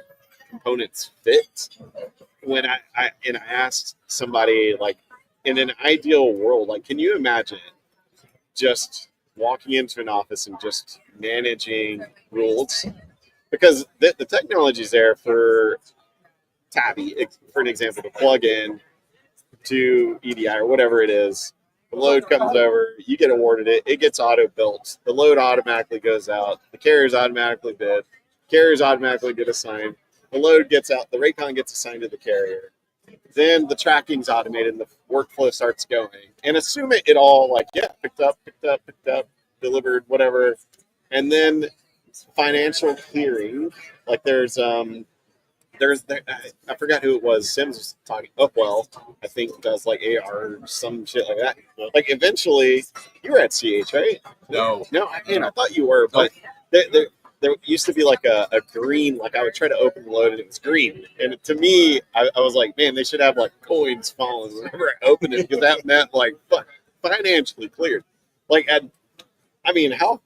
components fit. When I asked somebody like, in an ideal world, like, can you imagine just walking into an office and just managing rules? Because the technology's there for Tabby, for an example, to plug in to EDI or whatever it is. The load comes over, you get awarded it, it gets auto built, the load automatically goes out, the carriers automatically bid, carriers automatically get assigned, the load gets out, the Raycon gets assigned to the carrier. Then the tracking's automated and the workflow starts going. And assume it all like, yeah, picked up, delivered, whatever. And then financial clearing, like I forgot who it was. Sims was talking. Upwell, I think, does like AR or some shit like that. Like eventually, you were at CH, right? No. I thought you were, but there used to be like a green. Like I would try to open the load and it was green, and to me, I was like, man, they should have like coins falling whenever I open it because that meant like financially cleared. Like how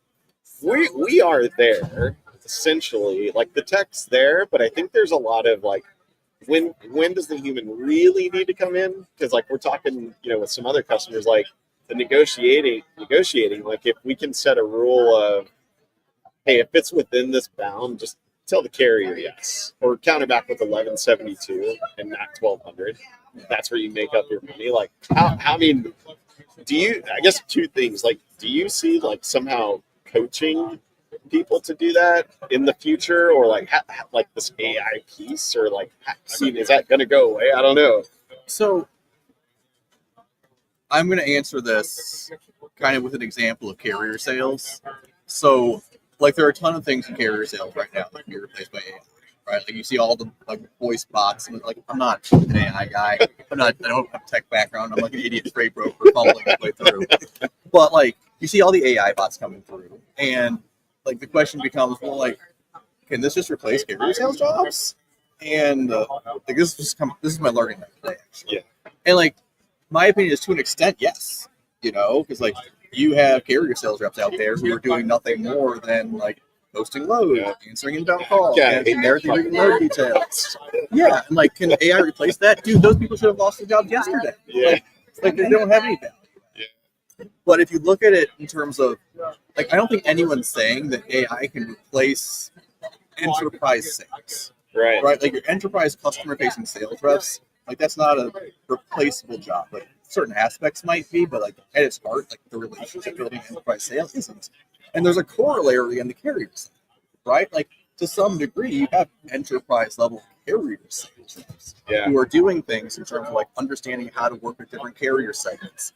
we are there. Essentially, like the tech's there, but I think there's a lot of like, when does the human really need to come in? Because like we're talking, with some other customers, like the negotiating. Like if we can set a rule of, hey, if it's within this bound, just tell the carrier yes, or counter back with 1172 and not 1200. That's where you make up your money. Like do you? I guess two things. Like, do you see like somehow coaching people to do that in the future, or like like this AI piece, or like is that going to go away? I don't know. So I'm going to answer this kind of with an example of carrier sales. So like there are a ton of things in carrier sales right now that can be replaced by AI, right? Like you see all the like voice bots, and like I'm not an AI guy. I don't have a tech background. I'm like an idiot freight broker fumbling my way through. But like you see all the AI bots coming through, and like the question becomes, well, like, can this just replace carrier sales jobs? And like this is my learning today, actually. Yeah. And like my opinion is to an extent, yes, because like you have carrier sales reps out there who are doing nothing more than like posting loads, answering inbound calls, managing narrative load details. Yeah, and like, can AI replace that? Dude, those people should have lost their jobs yesterday. Yeah. Like they don't have any value. But if you look at it in terms of, like, I don't think anyone's saying that AI can replace enterprise sales. Right. Right? Like your enterprise customer-facing sales reps, like that's not a replaceable job. Like certain aspects might be, but like at its heart, like the relationship building enterprise sales isn't. And there's a corollary in the carrier side, right? Like to some degree, you have enterprise level carrier sales reps who are doing things in terms of like understanding how to work with different carrier segments,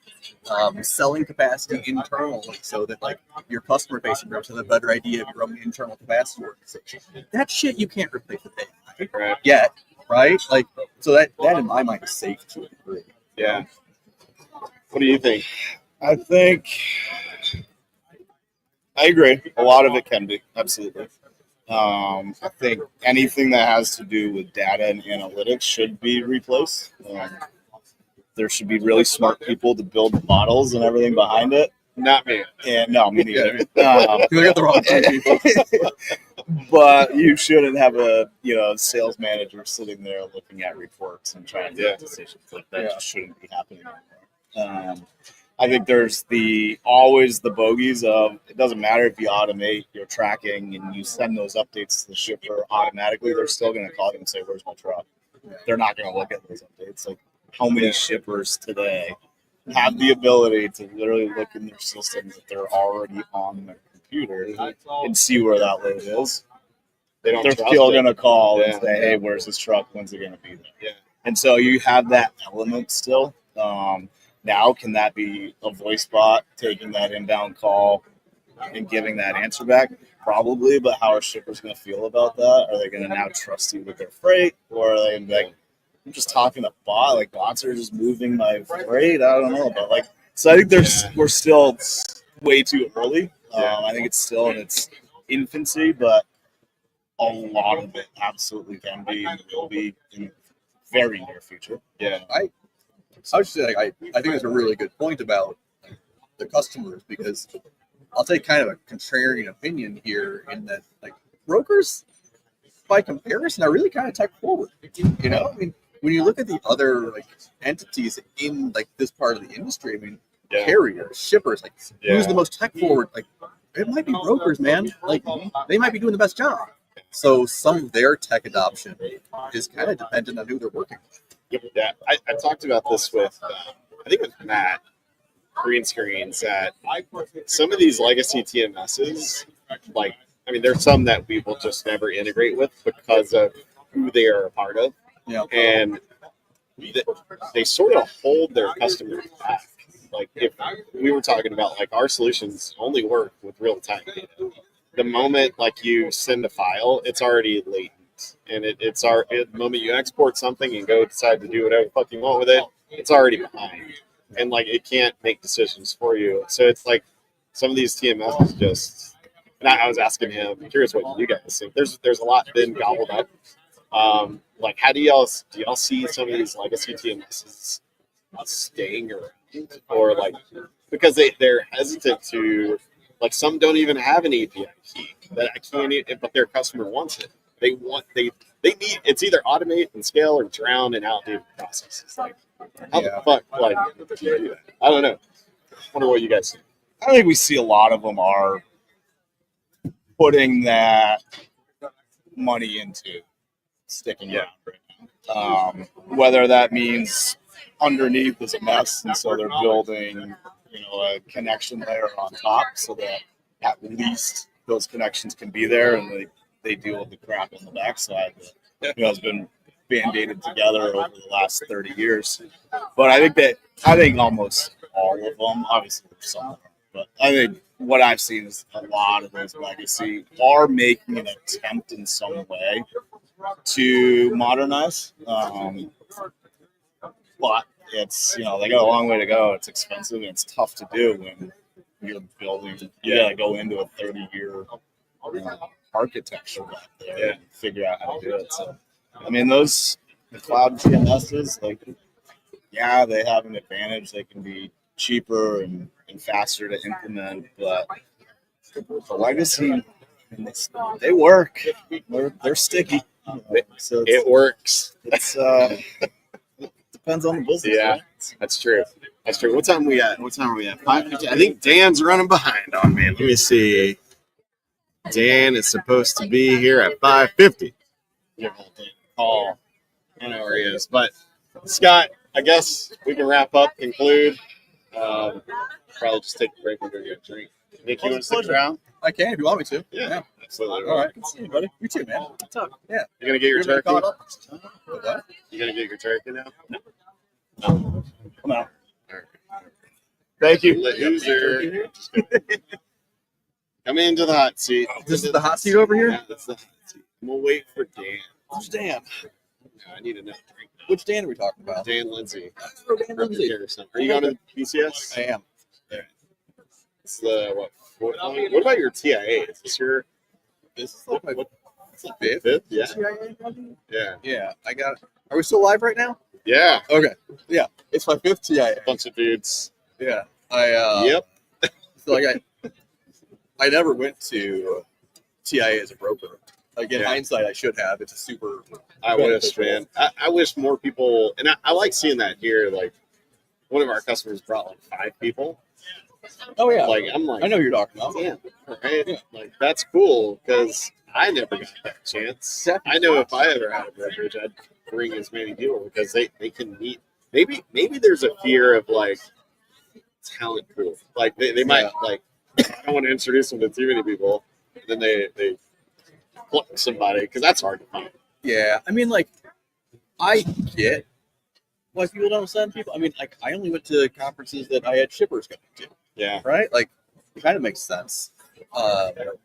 selling capacity internally so that like your customer facing reps have a better idea of your own internal capacity organization. That shit you can't replace with AI yet, right? Like so that in my mind is safe to a degree. Yeah. What do you think? I think I agree. A lot of it can be, absolutely. I think anything that has to do with data and analytics should be replaced. There should be really smart people to build models and everything behind it. Not me. And no, me neither. You got the wrong people. But you shouldn't have a sales manager sitting there looking at reports and trying to make decisions. Like that just shouldn't be happening anymore. I think there's always the bogeys of it doesn't matter if you automate your tracking and you send those updates to the shipper automatically, they're still going to call you and say, "Where's my truck?" They're not going to look at those updates. Like how many shippers today have the ability to literally look in their system that they're already on their computer and see where that load is? They're still going to call and say, "Hey, where's this truck? When's it going to be there?" Yeah. And so you have that element still. Now, can that be a voice bot taking that inbound call and giving that answer back? Probably, but how are shippers going to feel about that? Are they going to now trust you with their freight? Or are they going to be like, I'm just talking to bot, like bots are just moving my freight? I don't know. But like, So I think Yeah. we're still way too early. Yeah. I think it's still in its infancy, but a lot of it absolutely can be and will be in the very near future. Yeah. I would say I think that's a really good point about the customers, because I'll take kind of a contrarian opinion here in that, like, brokers by comparison are really kind of tech forward. You know, I mean, when you look at the other like entities in like this part of the industry, I mean, Yeah. carriers, shippers, like Yeah. who's the most tech forward? Like it might be brokers, man. Like they might be doing the best job. So some of their tech adoption is kind of dependent on who they're working with. Yeah, I talked about this with, I think with Matt, Green Screens, that some of these legacy TMSs, like, I mean, there's some that we will just never integrate with because of who they are a part of. Yeah. And they sort of hold their customers back. Like, if we were talking about, like, our solutions only work with real-time data. The moment, like, you send a file, it's already latent. And the moment you export something and go decide to do whatever the fuck you want with it, it's already behind. And like it can't make decisions for you. So it's like some of these TMSs just. And I was asking him, I'm curious what you guys think. There's a lot been gobbled up. Like, how do y'all see some of these legacy TMSs staying around, or like because they're hesitant to, like, some don't even have an API key that I can't, but their customer wants it. They need, it's either automate and scale or drown in outdated processes. Like, how the fuck, like, do you do that? I don't know. I wonder what you guys think. I think we see a lot of them are putting that money into sticking around right now. Whether that means underneath is a mess, and so they're building, a connection layer on top so that at least those connections can be there, and they deal with the crap on the backside that has been band-aided together over the last 30 years. But I think almost all of them, obviously there's some, but I think what I've seen is a lot of those legacy are making an attempt in some way to modernize. But it's, they got a long way to go. It's expensive and it's tough to do when you're building. You got to go into a 30-year architecture back there and figure out how to do it. So, I mean, the cloud TMSs, like, yeah, they have an advantage. They can be cheaper and faster to implement, but the legacy, they work. They're sticky. So It works. it's depends on the business. Yeah, right? that's true. That's true. What time are we at? 5:50. I think Dan's running behind on me. Let me see. Dan is supposed to be here at 5:50. Give old Dan a call. I know where he is. But Scott, I guess we can wrap up, conclude. Probably just take a break and go get a drink. Nick, you want to stick around? I can if you want me to. Yeah, absolutely. All right. Good to see you, buddy. You too, man. What's up? Yeah. You gonna get your You're gonna turkey? caught up. What? You gonna get your turkey now? Come out. Thank you, loser. Come into the hot seat. This is the hot seat over here? Yeah, that's the hot seat. We'll wait for Dan. Who's Dan? I need another drink. Which Dan are we talking about? Dan Lindsay. Oh, Dan Lindsay. Are you going to PCS? I am. It's the what? What about your TIA? Is this your This is like my it's the fifth? Yeah. Yeah. Yeah, I got it. Are we still live right now? Yeah. Okay. Yeah, it's my 5th TIA. Bunch of dudes. Yeah. I Yep. feel like I never went to TIA as a broker. Like in Yeah. hindsight, I should have. It's a super. I wish, man. I wish more people, and I like seeing that here. Like, one of our customers brought like 5 people. Oh yeah. Like, I'm like, I know who you're talking about. damn, right? Yeah. Like, that's cool because I never got that chance. I know if I ever had a brokerage, I'd bring as many people because they can meet. Maybe there's a fear of like talent pool. Like they might like, I don't want to introduce them to too many people. And then they pluck somebody because that's hard to find. Yeah, I mean, like, I get why people don't send people. I mean, like, I only went to conferences that I had shippers going to, Yeah. right? Like, it kind of makes sense.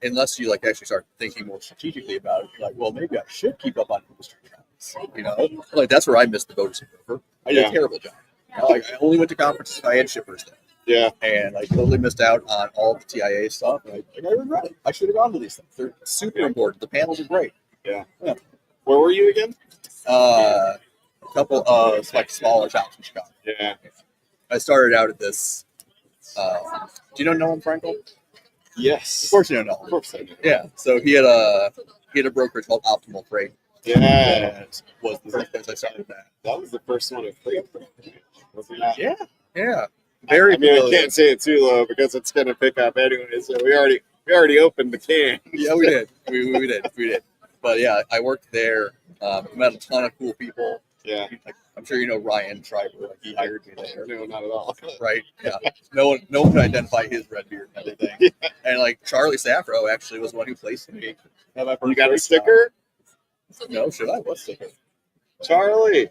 Unless you, like, actually start thinking more strategically about it. You're like, well, maybe I should keep up on industry trends. You know? Like, that's where I missed the boat as a broker. I did Yeah. a terrible job. You know, like, I only went to conferences if I had shippers there. Yeah. and I totally missed out on all the TIA stuff. And I regret it. I should have gone to these things. They're super important. The panels are great. Where were you again? A couple of like smaller shops in Chicago. Yeah. I started out at this. Do you know Nolan Frankel? Yes. Of course you don't know. Of course I do. Yeah. So he had a brokerage called Optimal Freight. Yeah. And was the first place I started that. That was the first one of freight. Wasn't that? Yeah. Yeah. Very I mean, I familiar. can't say it too low because it's gonna pick up anyway. So we already opened the can. Yeah, we did. We did. But yeah, I worked there. Met a ton of cool people. Yeah. Like, I'm sure you know Ryan Schreiber. Like he hired me there. No, not at all. Right? Yeah. No one could identify his red beard and everything. And like Charlie Safro actually was the one who placed me. You got a sticker, No, should I? What sticker? Charlie?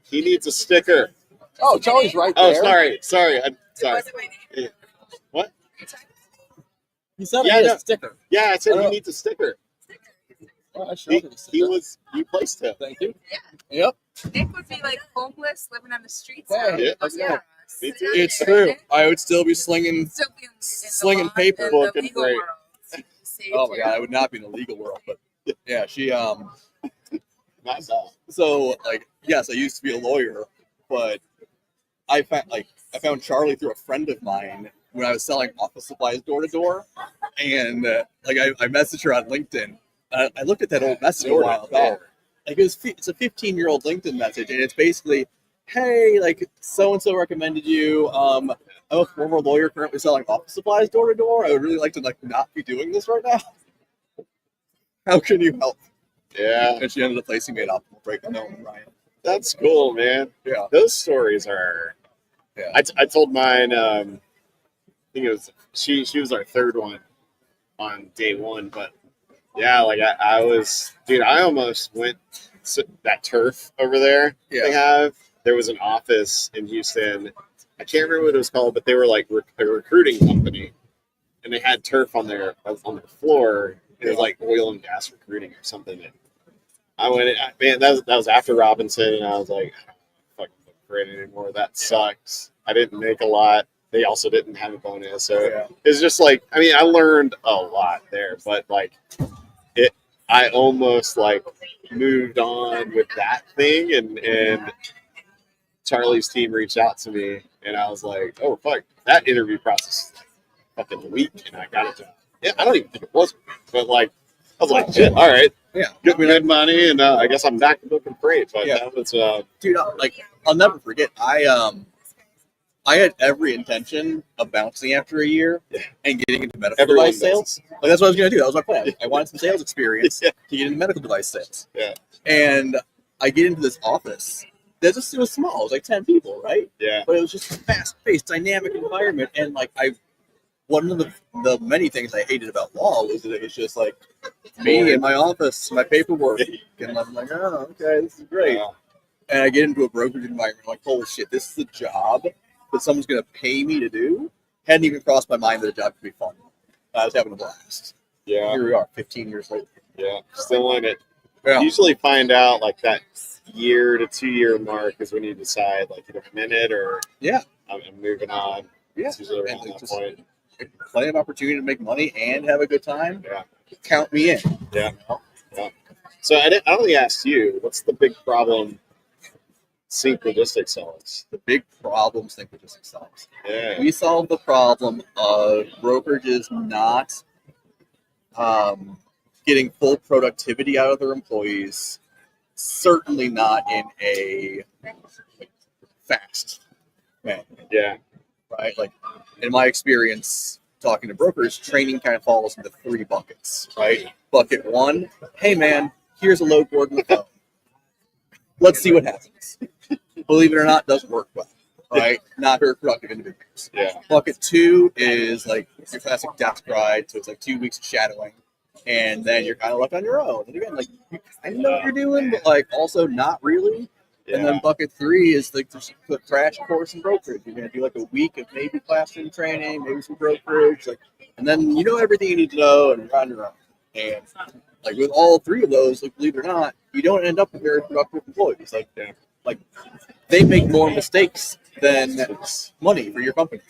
He needs a sticker. Oh, Charlie's right Oh, there. sorry. It Sorry. wasn't my name. What? He said Yeah, he had no. a sticker. Yeah, I said Oh. he needs a sticker. Oh, I showed him the sticker. You placed him. Thank you. Yeah. Yep. Nick would be like homeless, living on the streets. Yeah, now. yeah, Oh, yeah. Me too. It's true. I would still be slinging. Still be in Slinging the law, paper in book the and legal freight. world. Oh my god, I would not be in the legal world, but yeah, she Not bad. So like yes, I used to be a lawyer, but I found Charlie through a friend of mine when I was selling office supplies door to door, and I messaged her on LinkedIn. I looked at that old message a while back. Like it's a 15-year-old LinkedIn message, and it's basically, hey, like so and so recommended you. I'm a former lawyer currently selling office supplies door to door. I would really like to not be doing this right now. How can you help? Yeah, And she ended up placing me at Optimal Freight with Nolan and Ryan. that's cool, man. Yeah. Those stories are. Yeah. I told mine. I think it was she was our third one on day one, but yeah, like I was, dude. I almost went that turf over there. They have. There was an office in Houston. I can't remember what it was called, but they were like a recruiting company, and they had turf on their floor. It was like oil and gas recruiting or something. And I went, man, that was after Robinson, and I was like, I don't fucking look for it anymore. That sucks. I didn't make a lot. They also didn't have a bonus, so it's just like, I mean, I learned a lot there, but like I almost like moved on with that thing, and Charlie's team reached out to me, and I was like, oh fuck, that interview process was fucking a week, and I got a job. Yeah, I don't even think it was, but like I was like, shit, all right, Yeah. good money, and I guess I'm back to looking freight. But Yeah. that was Dude, I'll never forget. I had every intention of bouncing after a year and getting into medical Everyone device does. sales. Like that's what I was gonna do. That was my plan. I wanted some sales experience Yeah. to get into medical device sales. Yeah. And I get into this office. It was small. It was like 10 people, right? yeah, But it was just a fast-paced, dynamic environment. And like one of the many things I hated about law was that it was just like me in my office, my paperwork, and I'm like, oh, okay, this is great. And I get into a brokerage environment, like, holy shit, this is a job that someone's going to pay me to do. Hadn't even crossed my mind that a job could be fun. I was having a blast. yeah, Here we are, 15 years later. yeah. Still in it. Yeah. Usually find out like that year to 2 year mark is when you decide like either I'm in it or I'm moving on. Yeah. It's usually around And that just point. plenty of opportunity to make money and have a good time. Yeah. Count me in. Yeah. So I only asked you, what's the big problem Sync Logistics solves? The big problem Sync Logistics solves. Yeah. We solve the problem of brokerages not getting full productivity out of their employees, certainly not in a fast manner, Yeah. right? Like in my experience talking to brokers, training kind of falls into 3 buckets, right? Bucket 1, hey man, here's a load board and a phone. Let's see what happens. Believe it or not, doesn't work well, right? Not very productive individuals. Yeah. Bucket 2 is like your classic desk ride, so it's like 2 weeks of shadowing, and then you're kind of left on your own. And again, like you kind of know what you're doing, but like also not really. Yeah. And then bucket 3 is like the crash course in brokerage. You're gonna do like a week of maybe classroom training, maybe some brokerage, like, and then you know everything you need to know, and you're on your own. And like with all 3 of those, like believe it or not, you don't end up with very productive employees. Like they make more mistakes then money for your company.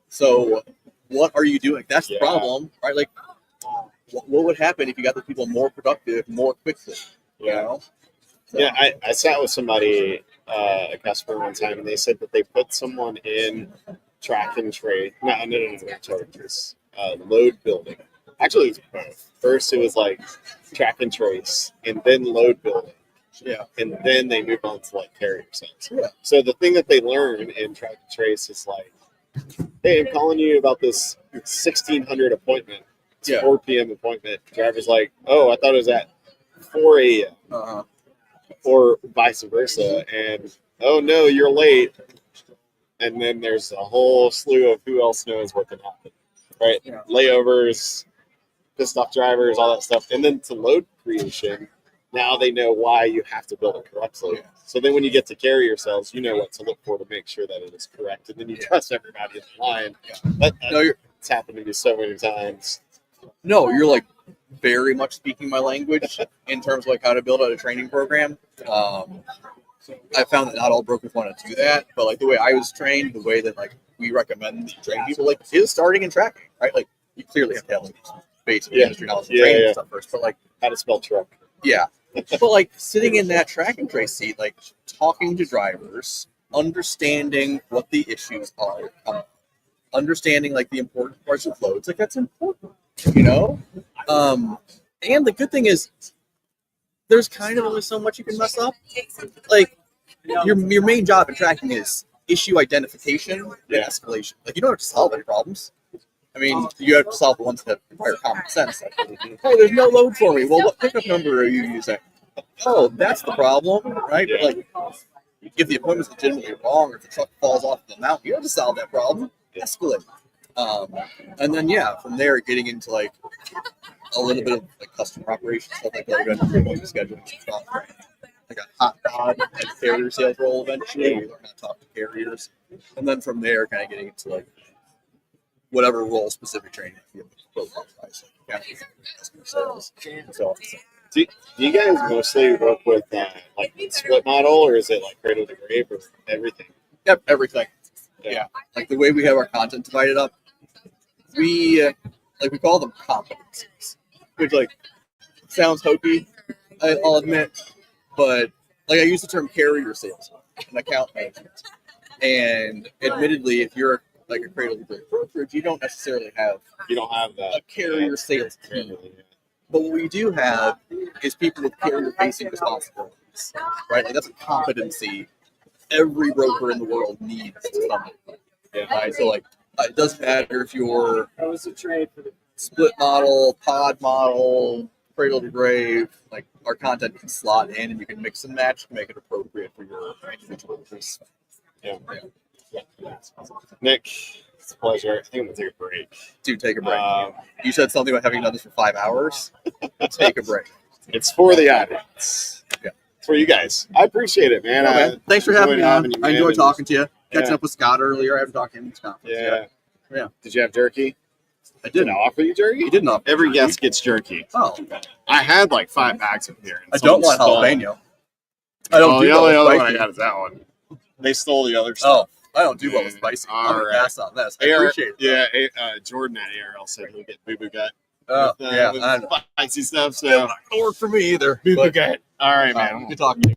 So what are you doing? That's the Yeah. problem, right? Like, what would happen if you got the people more productive more quickly? You know? So, Yeah, I sat with somebody, a customer one time, and they said that they put someone in track and trace. No, track and trace. Load building. Actually, it was both. First, it was like track and trace, and then load building, yeah, and then they moved on to like carrier sales. Yeah. So the thing that they learn in track and trace is like, hey, I'm calling you about this 1600 appointment. It's Yeah. 4 p.m. appointment. Driver's like, oh, I thought it was at 4 a.m. uh-huh. or vice versa. And oh no, you're late. And then there's a whole slew of who else knows what can happen, right? Yeah. Layovers, pissed off drivers, all that stuff. And then to load creation, now they know why you have to build it correctly. Yeah. So then when you get to carrier cells, you know what to look for to make sure that it is correct. And then you trust everybody in the line. Yeah. No, It's happened to me so many times. you're like very much speaking my language in terms of like how to build out a training program. I found that not all brokers want to do that, but like the way I was trained, the way that like we recommend to train people, like is starting and tracking, right? Like you clearly have to have like basic Yeah. industry knowledge and Yeah, training yeah. and stuff first, but like How to spell truck. yeah, but like sitting in that track and trace seat, like talking to drivers, understanding what the issues are, understanding like the important parts of loads, like that's important, you know. And the good thing is, there's kind of only so much you can mess up. Like your main job in tracking is issue identification and Yeah. escalation. Like you don't have to solve any problems. I mean, you have to solve the ones that require common sense. Like, hey, there's no load for me. Well, what pickup number are you using? Oh, that's the problem, right? Yeah. Like, if the appointment's legitimately wrong, or if the truck falls off the mountain, you have to solve that problem. Escalate. And then from there, getting into like a little bit of like customer operations stuff like that. You're going to scheduling stuff, right? Like a hot pod and carrier sales role eventually. You learn how to talk to carriers, and then from there, kind of getting into like whatever role specific training you build up, right? So customer sales, and so on. Do you guys mostly work with like split model, or is it like cradle to grave, or everything? Yep, everything. Yeah, like the way we have our content divided up, we call them competencies, which like sounds hokey, I'll admit, but like I use the term carrier sales and account management, and admittedly, if you're like a cradle to grave brokerage, you don't necessarily have You don't have that a carrier sales team. But what we do have is people with carrier-facing responsibilities, right? Like that's a competency every broker in the world needs to some degree. Yeah. Right? So like, it doesn't matter if you're split model, pod model, cradle to grave. Like our content can slot in, and you can mix and match to make it appropriate for your individual business. Yeah. Nick, it's a pleasure. I think I'm gonna take a break. Dude, take a break. You said something about having done this for 5 hours. Take a break. It's for the audience. Yeah. It's for you guys. I appreciate it, man. Yeah, man. Thanks for having me on. you, I man, enjoyed and- talking to you. Catching Yeah. up with Scott earlier. I haven't talked to him at this conference. Yeah. Yeah. Did you have jerky? I Did I didn't. offer you jerky? You didn't offer. Every guest gets jerky. Oh, I had like 5 bags of here. and I don't someone want stole- jalapeno. I don't do the well only with other one I spicy. got is that one. They stole the other stuff. Oh, I don't do well with spicy. All I'm gonna right. pass on this. I AR appreciate it. Yeah, Jordan at ARL said he'll get boo boo gut. Oh, with, yeah. with I know. spicy stuff. So Don't work for me either. boo boo But, gut. All right, man. good talking to you.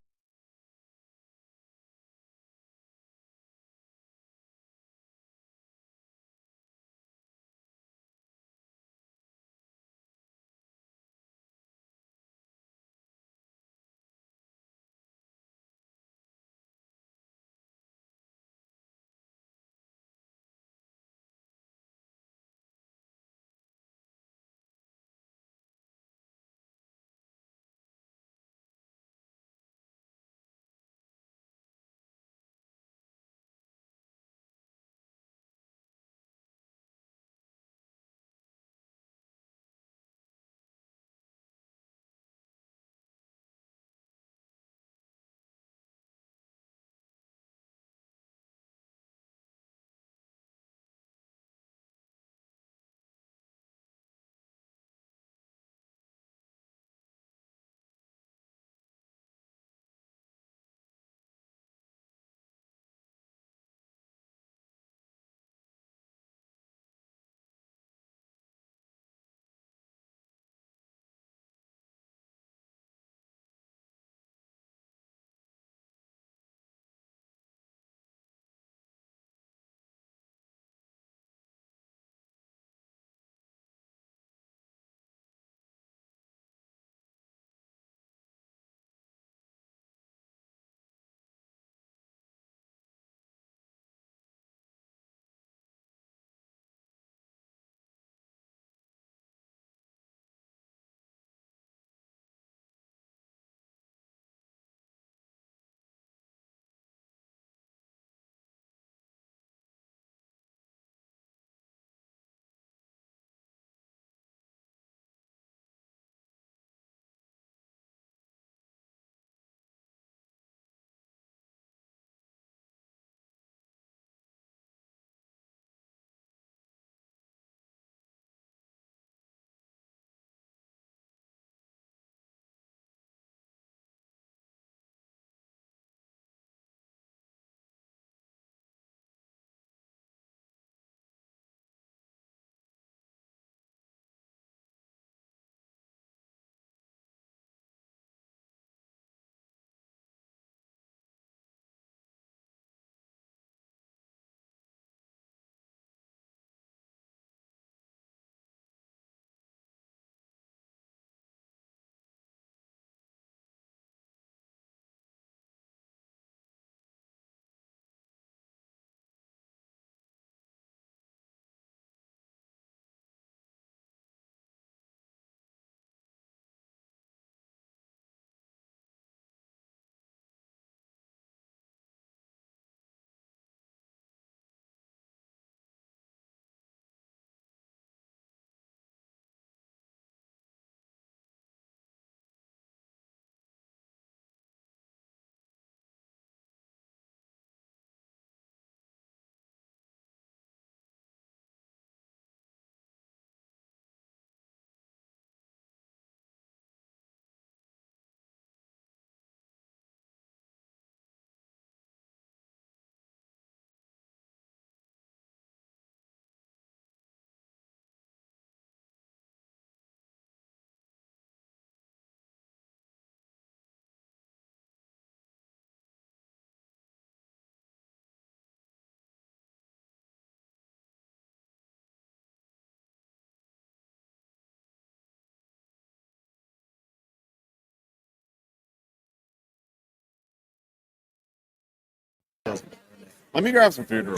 Let me grab some food real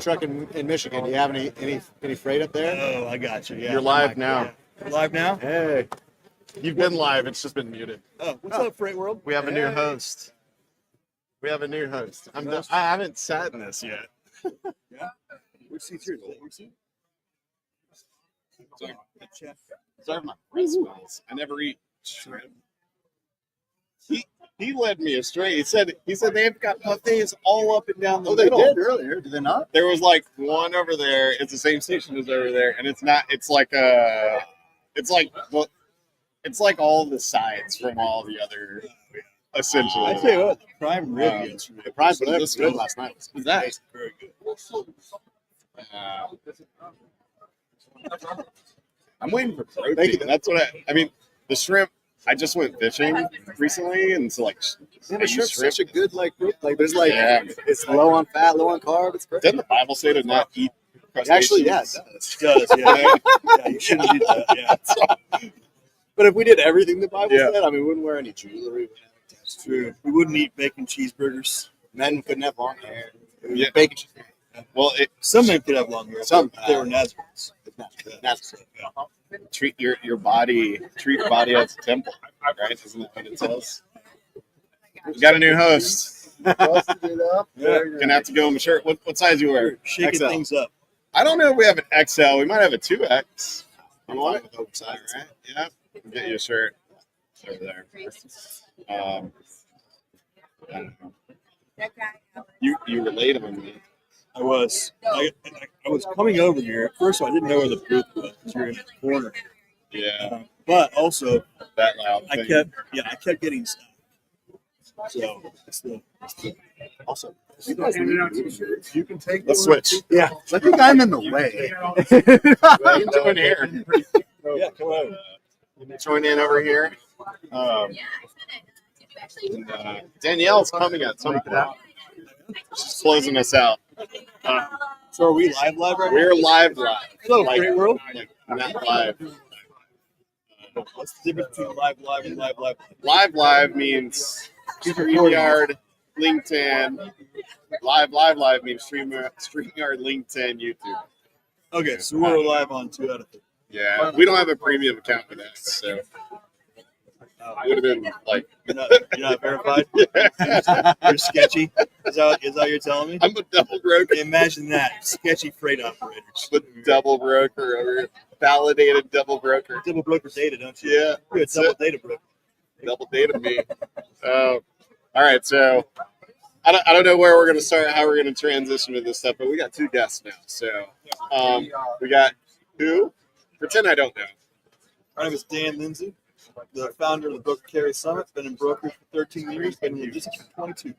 truck in Michigan. Do you have any freight up there? Oh, I got you. Yeah. You're live now. We're live now? Hey, You've been live. It's just been muted. Oh, what's up, Freight World? We have a new host. We have a new host. I haven't sat in this yet. Which seat's yours? Is that your seat? Sorry. Chef. Sorry for my recipes. I never eat shrimp. He led me astray. He said they've got buffets all up and down the middle. earlier. Did they not? There was like one over there. It's the same station as over there, and it's not. It's like all the sides from all the other. Essentially, I tell you what, the prime rib yesterday. The prize But was this good was- last night. was that? Very good. I'm waiting for protein. Thank you. That's what I mean. The shrimp. I just went fishing recently, and so like, Yeah, I the use shrimp's shrimp. such a good like there's like Yeah. it's low on fat, low on carb. It's great. Didn't the Bible say to not eat Actually, yeah, it crustaceans? does. It does, yeah. Yeah, you shouldn't do that. Yeah, But if we did everything the Bible Yeah. said, I mean, we wouldn't wear any jewelry. it's true. We wouldn't eat bacon cheeseburgers. Men couldn't have long hair. Yeah. Bacon. Well, Some men could have long hair. Some, but they were Nazarenes. That's treat your body as a temple, right? Isn't that what it says? We got a new host. Gonna have to go in the shirt. What size you wear? Shaking XL. things up. I don't know if we have an XL. We might have a 2X. You want it? All right. Yeah. We'll get you a shirt over there. I don't know. You relayed on me. I was. I was coming over here. At first, I didn't know where the booth was because you're in the corner. Yeah. But also, That loud I thing. kept getting stuff. So it's the awesome. You can take the switch. Yeah, I think I'm in the way. What are you doing here? yeah. Come on. Join in over here. Danielle's coming at some point. She's closing us out. So are we live right now? We're live. Hello, Like, Freight World. like, not live. What's the difference between live and live? Live means StreamYard, LinkedIn. Live means StreamYard, LinkedIn, YouTube. Okay, so we're live on 2 out of 3. Yeah, we don't have a premium account for that, so it would have been like, You're not verified. You're sketchy. Is that what you're telling me? I'm a double broker. Imagine that, sketchy freight operators. I'm a double broker over here. Validated double broker. Double broker data, don't you? Yeah, You're a that's double it. data broker. Double data me. All right, so I don't know where we're gonna start, how we're gonna transition to this stuff, but we got 2 guests now. So we got who? Pretend I don't know. My name is Dan Lindsay, the founder of the Broker Carry Summit. Been in brokerage for 13 years. Been in logistics for 22.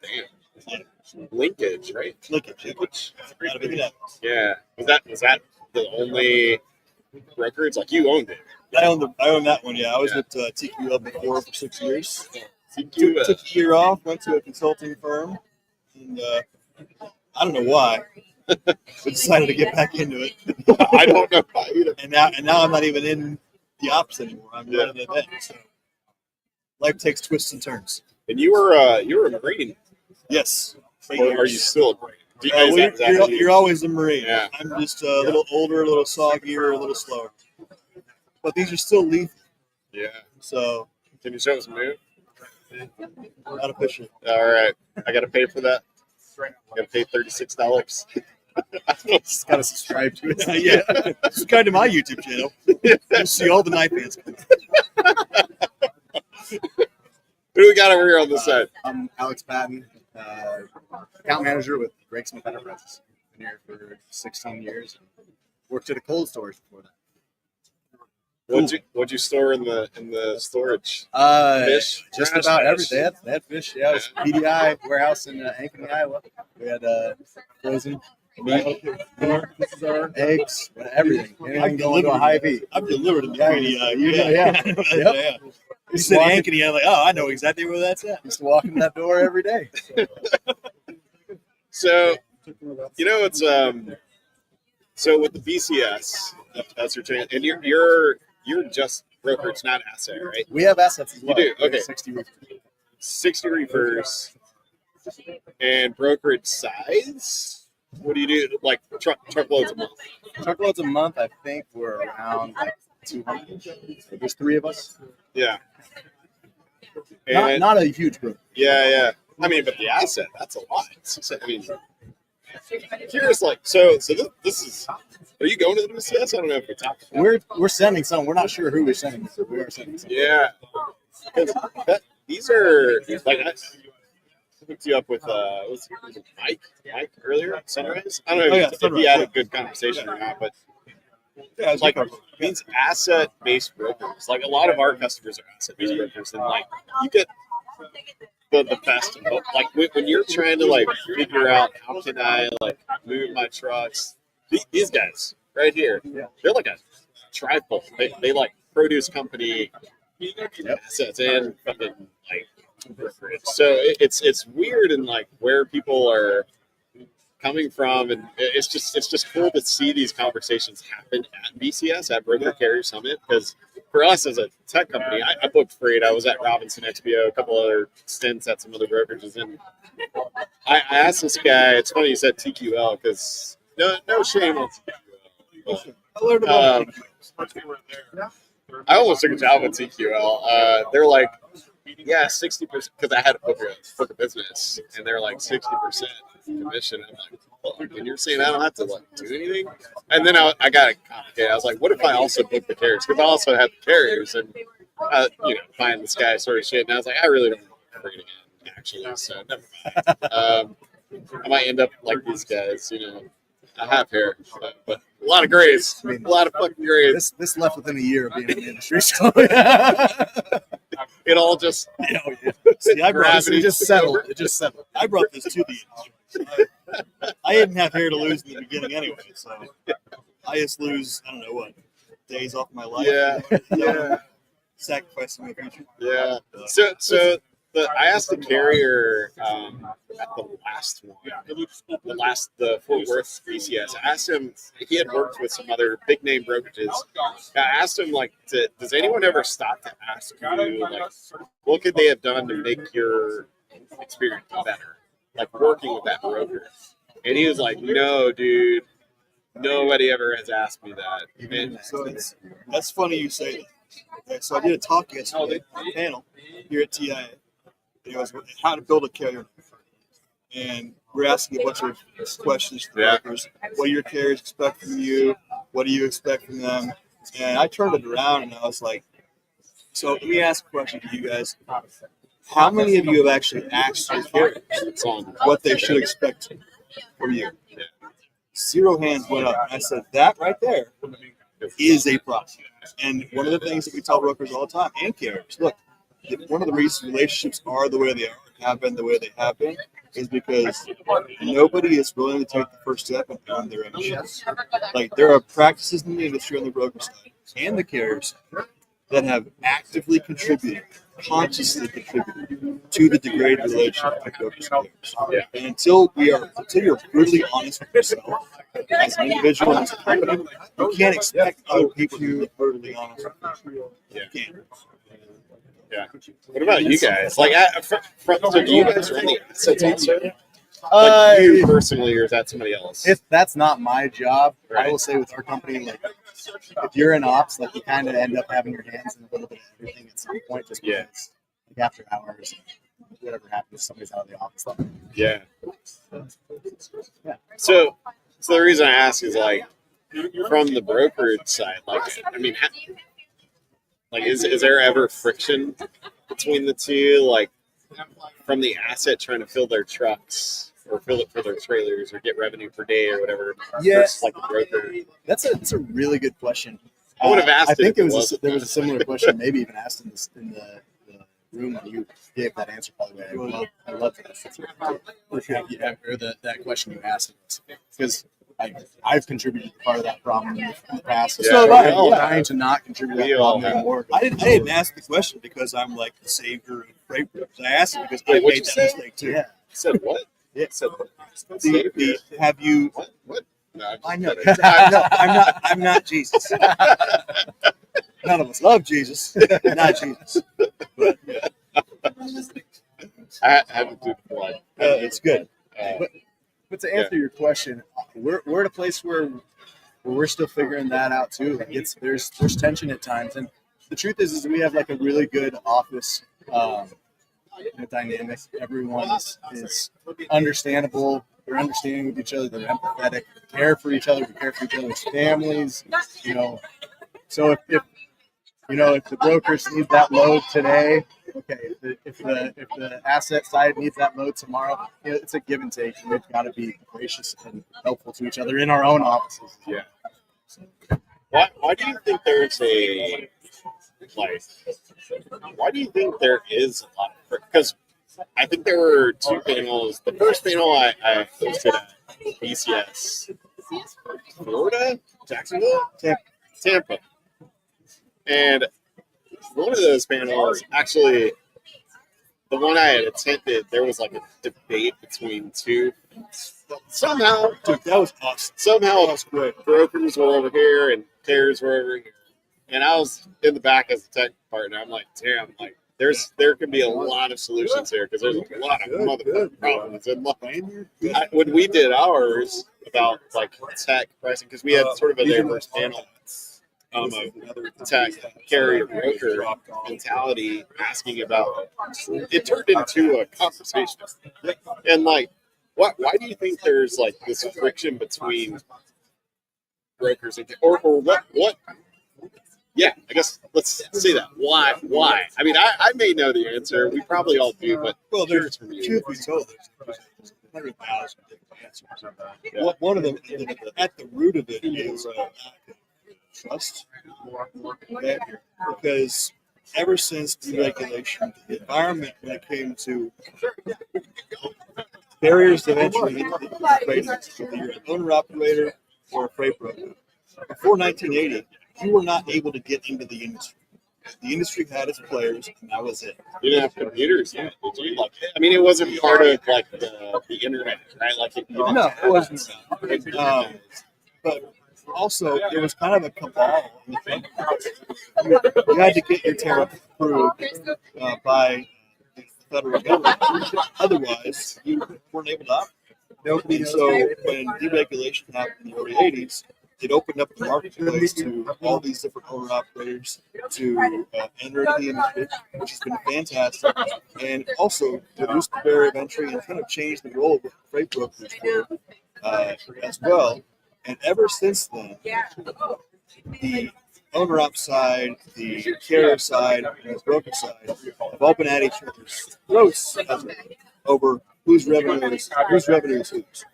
Damn. Linkage, right? Linkage. Out of Indianapolis. Yeah. Was that the only broker? It's like you owned it. I own that one. Yeah, I was with TQL before for 6 years. CQ, Took a year off. Went to a consulting firm, and I don't know why, but decided to get back into it. I don't know why either. And now I'm not even in the ops anymore. I'm running the event. So life takes twists and turns. And you were a Marine. Yes. Or are you still a Marine? You're always a Marine. Yeah. I'm just a little older, a little soggier, a little slower. But these are still lethal. Yeah. So Can you show us a move? not official. All right. I got to pay for that. I got to pay $36. Just gotta subscribe to it. Yeah. Subscribe to my YouTube channel. You'll see all the knife hands. Who do we got over here on this side? I'm Alex Patton, account manager with Greg Smith Enterprises. Been here for 16 years. Worked at a cold storage before that. What'd you store in the storage? Fish? Just Trash about fish? everything. They had fish. Yeah, it was PDI warehouse in Ankeny, Iowa. We had frozen meat, eggs, everything. Anything going to a high V. I've delivered in the Yeah, PDI. yeah. Yeah. You said Ankeny, I'm like, oh, I know exactly where that's at. Used to walk in that door every day. So, you know, it's so with the BCS, that's your chance, and you're just brokerage, not asset, right? We have assets as well. You do? We have Okay. 60 roofers. 60 reefers and brokerage size. What do you do? Like truckloads a month? Truckloads a month, I think we're around like 200. There's 3 of us. Yeah. Not, And not a huge group. yeah. I mean, but the asset, that's a lot. I mean, curious, like, so this is, are you going to the BCS? I don't know if we talked about it. We're sending some. We're not sure who we're sending. So we are sending some. Yeah. 'Cause these are, like, I hooked you up with, was it Mike earlier at Sunrise? I don't know Oh, yeah, if he Sunrise, had a yeah. good conversation or not, but Yeah, it's like good. these asset-based brokers, like a lot of our customers are asset-based brokers, and like you get the best of both. Like when you're trying to like figure out how can I like move my trucks, these guys right here, they're like a trifle. They like produce company assets and fucking like brokerage. So it's weird and like where people are coming from, and it's just cool to see these conversations happen at BCS at Broker Carrier Summit, because for us as a tech company, I booked freight. I was at Robinson XPO, a couple other stints at some other brokerages, and I asked this guy. It's funny you said TQL, because no shame on TQL. I learned about I almost took a job at TQL. They're like, yeah, 60%, because I had to book a business, and they're like 60% commission. I'm like, well, and you're saying I don't have to like do anything? And then I got it complicated. I was like, what if I also book the carriers? Because I also had the carriers, and find this guy sort of shit. And I was like, I really don't want to freight again, actually. So never mind. I might end up like these guys, I have hair, but a lot of grays, a lot of fucking grays. This left within a year of being in the industry. So It all just See, I brought, Gravity. it just settled. It just settled. I brought this to the industry. I didn't have hair to lose in the beginning anyway, so I just lose, I don't know what, days off my life. yeah. Sacrificing my future. Yeah. So I asked the carrier at the last one, the Fort Worth BCS. I asked him. He had worked with some other big name brokerages. I asked him like, does anyone ever stop to ask you like, what could they have done to make your experience better, like working with that broker? And he was like, no, dude. Nobody ever has asked me that. And So that's funny you say that. Okay, so I did a talk yesterday on a panel here at TIA. It was how to build a carrier. And we're asking a bunch of questions to Yeah. brokers. What do your carriers expect from you? What do you expect from them? And I turned it around and I was like, so let me ask a question to you guys. How many of you have actually asked your carriers it's on. what they should expect from you? 0 hands went up. And I said, that right there is a problem. And one of the things that we tell brokers all the time and carriers, look, one of the reasons relationships are the way they are, have been the way they have been, is because nobody is willing to take the first step and own their own shit. Like, there are practices in the industry on the broker side and the carrier side that have actively contributed, consciously contributed to the degraded relationship with brokers and carriers. And until you're brutally honest with yourself as an individual and as a company, you can't expect other people to be brutally honest with you. You can't. Yeah. What about you guys? Like, so do you guys run the assets also? Uh, Like you personally, or is that somebody else? If that's not my job, Right. I will say with our company, like if you're in ops, like you kind of end up having your hands in a little bit of everything at some point, just Yeah. because like after hours, whatever happens, somebody's out of the office. Yeah. Yeah. So the reason I ask is like from the brokerage side, like I mean, like is there ever friction between the two, like from the asset trying to fill their trucks or fill it for their trailers or get revenue per day or whatever? Yeah. versus, like the broker. That's a really good question. I would have asked I it think if it there wasn't. was a similar question, maybe even asked in the room when you gave that answer. By the way, I love that. That question you asked because I've contributed to part of that problem in the past. Yeah. So We I'm all trying to not contribute to We that all problem have. anymore. I didn't ask the question because I'm like the savior of freight brokers. I asked it because I Wait, what'd made you that say? mistake too. Yeah. Said what? Yeah. Said what? Have you? What? No, I'm just I know. kidding. I'm not Jesus. None of us love Jesus. Not Jesus. I haven't do the plug. It's good. Uh, But to answer your question, we're at a place where we're still figuring that out too. Like there's tension at times, and the truth is we have like a really good office dynamic. Everyone is understandable. They're understanding with each other. They're empathetic. We care for each other. We care for each other's families. You know, so if the brokers need that load today, okay. If the asset side needs that load tomorrow, it's a give and take. We've got to be gracious and helpful to each other in our own offices. Yeah. Why do you think there's a like? Why do you think there is a lot of? Because I think there were two panels. The first panel I hosted at BCS, Florida, Jacksonville, Tampa. And one of those panels, actually, the one I had attended, there was like a debate between two. Somehow, Dude, that was awesome. somehow brokers were over here and carriers were over here. And I was in the back as a tech partner. I'm like, damn, like there could be a lot of solutions here because there's a lot of motherfucking problems. And like, when we did ours about like tech pricing, because we had sort of a diverse panel of tech carrier broker mentality asking about it turned into a conversation. And like why do you think there's like this friction between brokers and or what yeah, I guess let's say that. Why? I mean, I may know the answer. We probably all do, but Well, curious there's from you. truth be told, there's 100,000 different answers. One of them, at the root of it, is trust. Okay? Because ever since deregulation, the environment when it came to barriers of entry into the freight industry, whether you're an owner operator or a freight broker, before 1980, you were not able to get into the industry. The industry had its players, and that was it. You didn't have computers yet, did you? Like, I mean, it wasn't part of like the internet, right? Like, No, it wasn't. But also, there was kind of a cabal. You had to get your tariff approved by the federal government. Otherwise, you weren't able to operate. And so when deregulation happened in the early 80s, it opened up the marketplace to all these different owner operators to enter the industry, which has been fantastic, and also reduced the barrier of entry and kind of changed the role of freight brokers as well. And ever since then, the owner op side, the carrier side, and the broker side have all been at each other's throats over whose revenue is whose.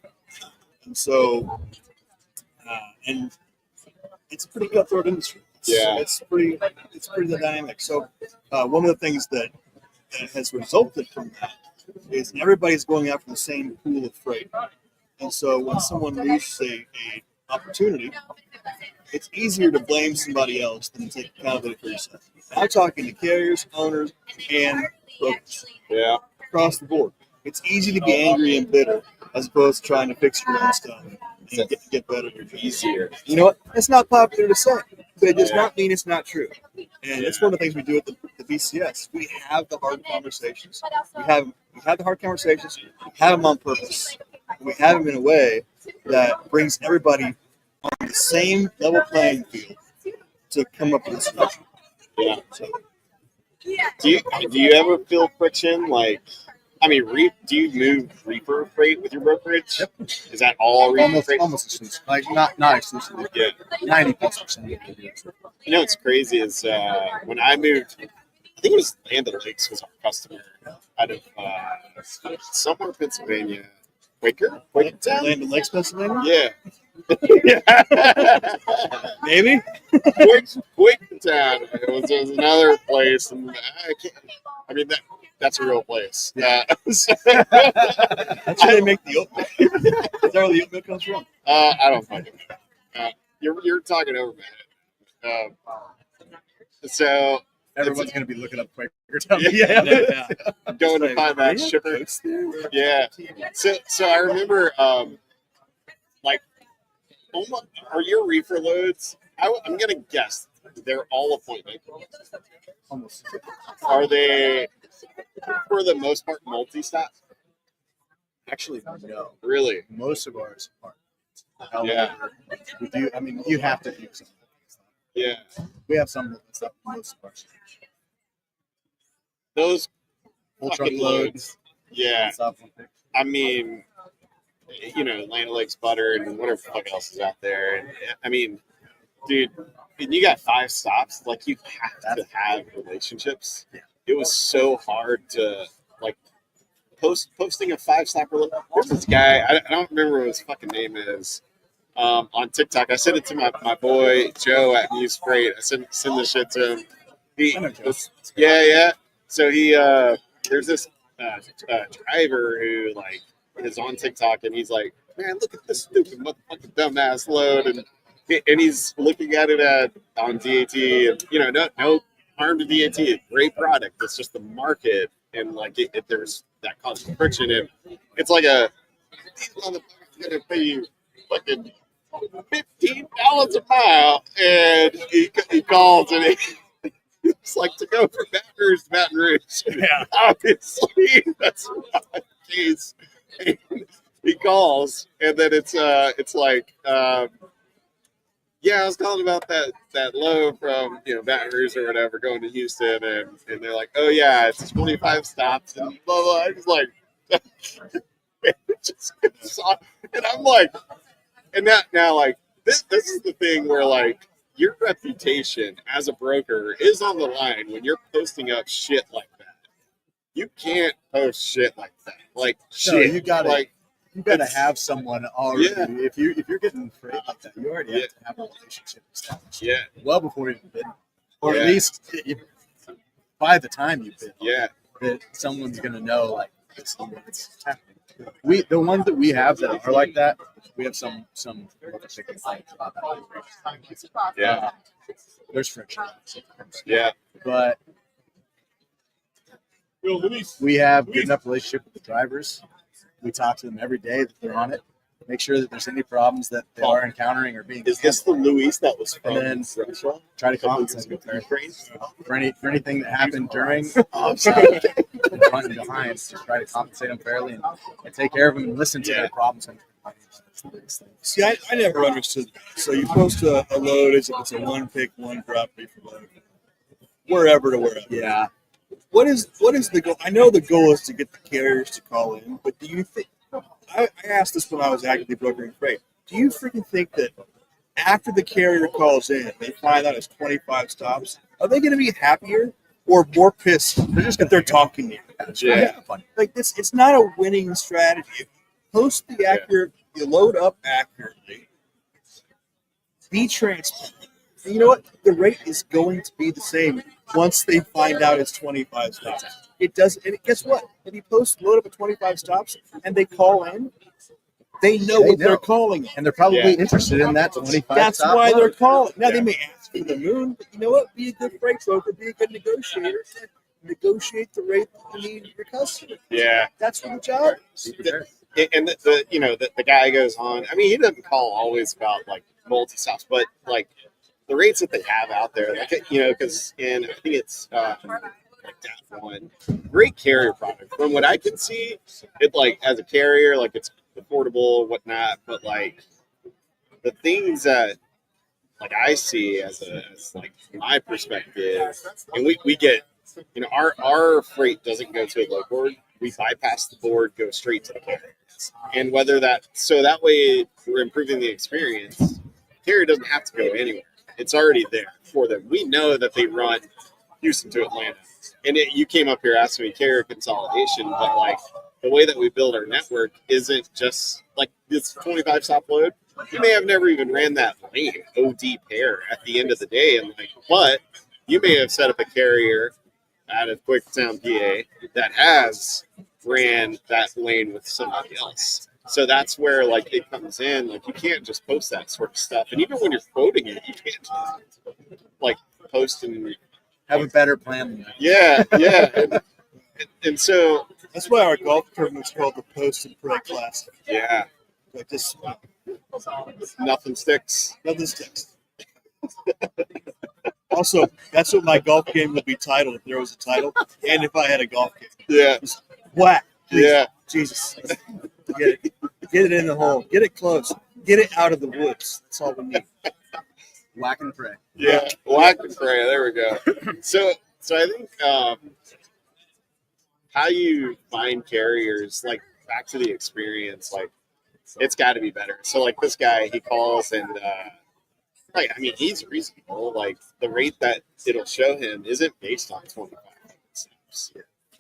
And so, and it's a pretty cutthroat industry. It's pretty dynamic. So, one of the things that has resulted from that is everybody's going after the same pool of freight. And so when someone loses a opportunity, it's easier to blame somebody else than to take accountability for yourself. I'm talking to carriers, owners, and brokers. Yeah. Across the board. It's easy to be angry and bitter as opposed to trying to fix your own stuff and get better. Easier. You know what? It's not popular to say, but it does not mean it's not true. And it's one of the things we do at the BCS. We have the hard conversations. We have the hard conversations. We have them on purpose. We have them in a way that brings everybody on the same level playing field to come up with a solution. Yeah. So, Do you ever feel friction? Like, I mean, do you move reefer freight with your brokerage? Yep. Is that all reefer freight? Almost exclusive. Like not exclusively. Yeah. 90%. You know what's crazy is when I moved, I think it was Land O'Lakes was our customer out of somewhere Pennsylvania. Quakertown? Land O'Lakes, Pennsylvania? Yeah. Maybe? Quakertown. It was another place, and I mean that's a real place. That's where they make the oat milk. Is that where the oat milk comes from? I don't fucking know. You're talking over my head. So Everyone's going to be looking up Quakertown. Yeah. going to find that shipper. Yeah. So I remember, like, are your reefer loads? I'm gonna guess they're all appointment. Almost. Are they, for the most part, multi-stop? Actually, no. Really? Most of ours are. Yeah. We do. I mean, you have to do something. Yeah. We have some stuff. Most of ours. Those Full fucking truckloads. loads. Yeah. Stuff. I mean, you know, Land Lakes butter and whatever the fuck else is out there. And I mean, dude, and you got 5 stops. Like, you have to have relationships. Yeah. It was so hard to like posting a 5-stop. There's this guy. I don't remember what his fucking name is. On TikTok, I sent it to my boy Joe at Muse Freight. I send this shit to him. Yeah. So he there's this driver who like is on TikTok, and he's like, man, look at this stupid motherfucking dumbass load, and he's looking at it on DAT, and you know, no harm to DAT, great product. It's just the market, and like there's that causes friction, and it's like these motherfuckers gonna pay you fucking $15 a mile, and he calls and it's like to go from Baton Rouge to Baton Rouge. Yeah. Obviously, that's not the case. And he calls, and then it's like, yeah, I was calling about that load from Baton Rouge or whatever going to Houston, and they're like, oh yeah, it's 25 stops and blah blah. I was like, and I'm like. And now, like, this is the thing where, like, your reputation as a broker is on the line when you're posting up shit like that. You can't post shit like that. Like, No, shit. you gotta like, have someone already. Yeah. If you're getting freight like that, you already have to have a relationship established. yeah, Well before you bid, or Yeah. at least by the time you bid, yeah, that someone's gonna know like this is what's happening. The ones that we have that are like that, we have some yeah, there's friction, yeah. but we have good enough relationship with the drivers. We talk to them every day that they're on it. Make sure that there's any problems that they are encountering or being. Is this the Luis that was from And then Russia? try to compensate with their Ukraine? for anything that happened during front and behind. To try to compensate them fairly and take care of them and listen to Yeah. their problems. See, I never understood that. So you post a load as if it's a one pick, one drop reefer load, wherever to wherever. Yeah. What is the goal? I know the goal is to get the carriers to call in, but do you think? I asked this when I was actively brokering freight. Do you freaking think that after the carrier calls in, they find out it's 25 stops? Are they going to be happier or more pissed? They're just that they're talking to you. Yeah. Like this, it's not a winning strategy. Post the accurate, you load up accurately. Be transparent. And you know what? The rate is going to be the same once they find out it's 25 stops. It does, and guess what? If you load up at 25 stops and they call in, they know They what they're know. calling. And they're probably Yeah. interested in that 25. That's stop why load. they're calling. Now Yeah. they may ask for the moon, but you know what? Be a good freight broker, be a good negotiator. Negotiate the rate that you need your customer. Yeah. That's what the job is. And the guy goes on. I mean, he doesn't call always about like multi stops, but like the rates that they have out there, like because I think it's like that one great carrier product. From what I can see, it like as a carrier, like it's affordable, whatnot. But like the things that like I see as like my perspective, and we get our freight doesn't go to a load board. We bypass the board, go straight to the carrier. And whether that way we're improving the experience, the carrier doesn't have to go anywhere. It's already there for them. We know that they run Houston to Atlanta. And you came up here asking me carrier consolidation, but like the way that we build our network isn't just like this 25 stop load. You may have never even ran that lane, OD pair at the end of the day. And like, but you may have set up a carrier out of Quakertown, PA that has ran that lane with somebody else. So that's where like it comes in. Like you can't just post that sort of stuff. And even when you're quoting it, you can't just like post and Have a better plan than that. yeah. And so That's why our golf tournament's called the Post and Pray Classic. yeah, Like this, nothing sticks. nothing sticks. Also, that's what my golf game would be titled if there was a title, and if I had a golf game. Yeah, Whack. yeah. Jesus. Get it in the hole. Get it close. Get it out of the woods. That's all we need. Whack and pray. Yeah, whack and pray. There we go. So I think how you find carriers, like back to the experience, like it's got to be better. So like this guy, he calls and like I mean he's reasonable. Like the rate that it'll show him isn't based on 25 stops.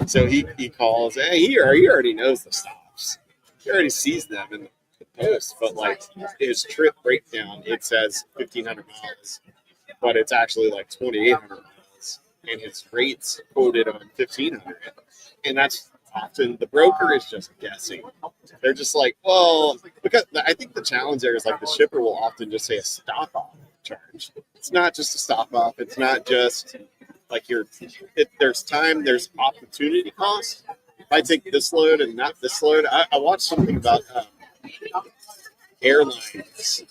So he calls and he already knows the stops. He already sees them in the post, but like his trip breakdown, it says 1,500 miles, but it's actually like 2,800 miles, and his rates quoted on 1,500, and that's often the broker is just guessing. They're just like, well, because I think the challenge there is like the shipper will often just say a stop off charge. It's not just a stop off. It's not just like there's time, there's opportunity cost. If I take this load and not this load, I watched something about airlines.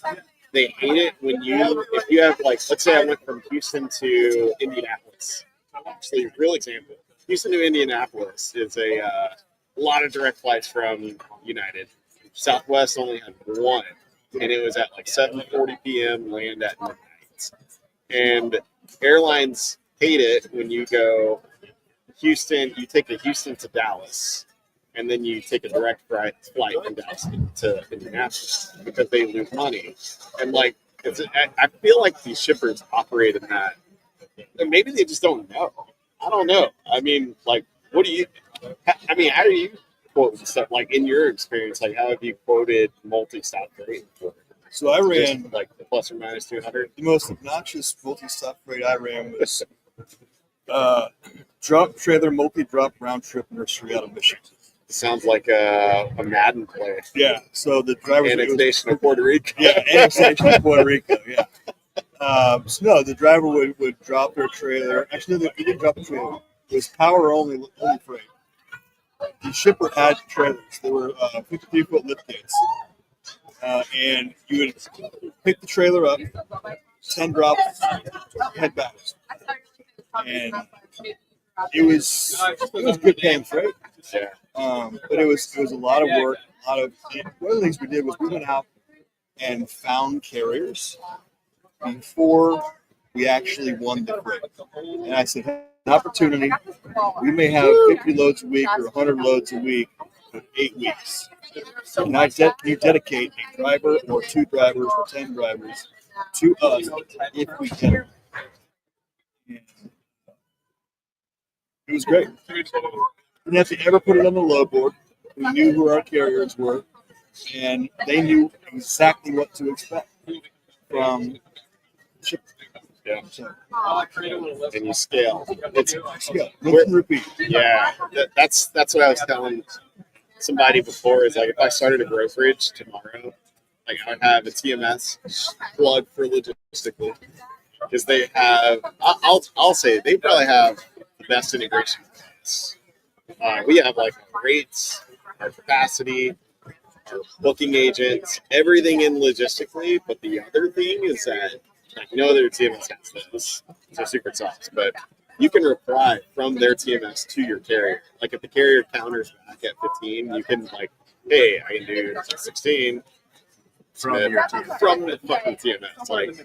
They hate it when if you have like, let's say I went from Houston to Indianapolis. Actually, real example. Houston to Indianapolis is a lot of direct flights from United. Southwest only had one, and it was at like 7:40 p.m. land at midnight. And airlines hate it when you go Houston. You take a Houston to Dallas, and then you take a direct flight from Dallas to Indianapolis because they lose money. And like, I feel like these shippers operate in that. And maybe they just don't know. I don't know. I mean, like, how do you quote stuff? Like, in your experience, like, how have you quoted multi-stop freight before? So I ran Just, like, the plus or minus 200? the most obnoxious multi-stop freight I ran was drop trailer multi-drop round trip nursery out of Michigan. Sounds like a Madden play. Yeah. So the driver Annexation of Puerto Rico. Yeah, annexation of Puerto Rico. Yeah. So no, the driver would drop their trailer. Actually, no, he didn't drop the trailer. It was power only freight. The shipper had trailers. They were 53-foot lift gates, and you would pick the trailer up, 10 drops, head back, and it was good paying freight. Yeah. But it was a lot of work. One of the things we did was we went out and found carriers before we actually won the freight. And I said, an opportunity. We may have 50 loads a week or 100 loads a week for 8 weeks. And you dedicate a driver or 2 drivers or 10 drivers to us if we can. And it was great. Didn't have to ever put it on the load board. We knew who our carriers were, and they knew exactly what to expect from ship. Yeah. So, And you scale. It's yeah, rinse and repeat. Yeah, that's what I was telling somebody before. Is like if I started a brokerage tomorrow, like I would have a TMS plug for logistically because they have. I'll say they probably have the best integration. We have like our rates, our capacity, our booking agents, everything in logistically. But the other thing is that like no other TMS has this. It's a secret sauce, but you can reply from their TMS to your carrier. Like if the carrier counters back at 15, you can like, hey, I can do 16 from the fucking TMS. Like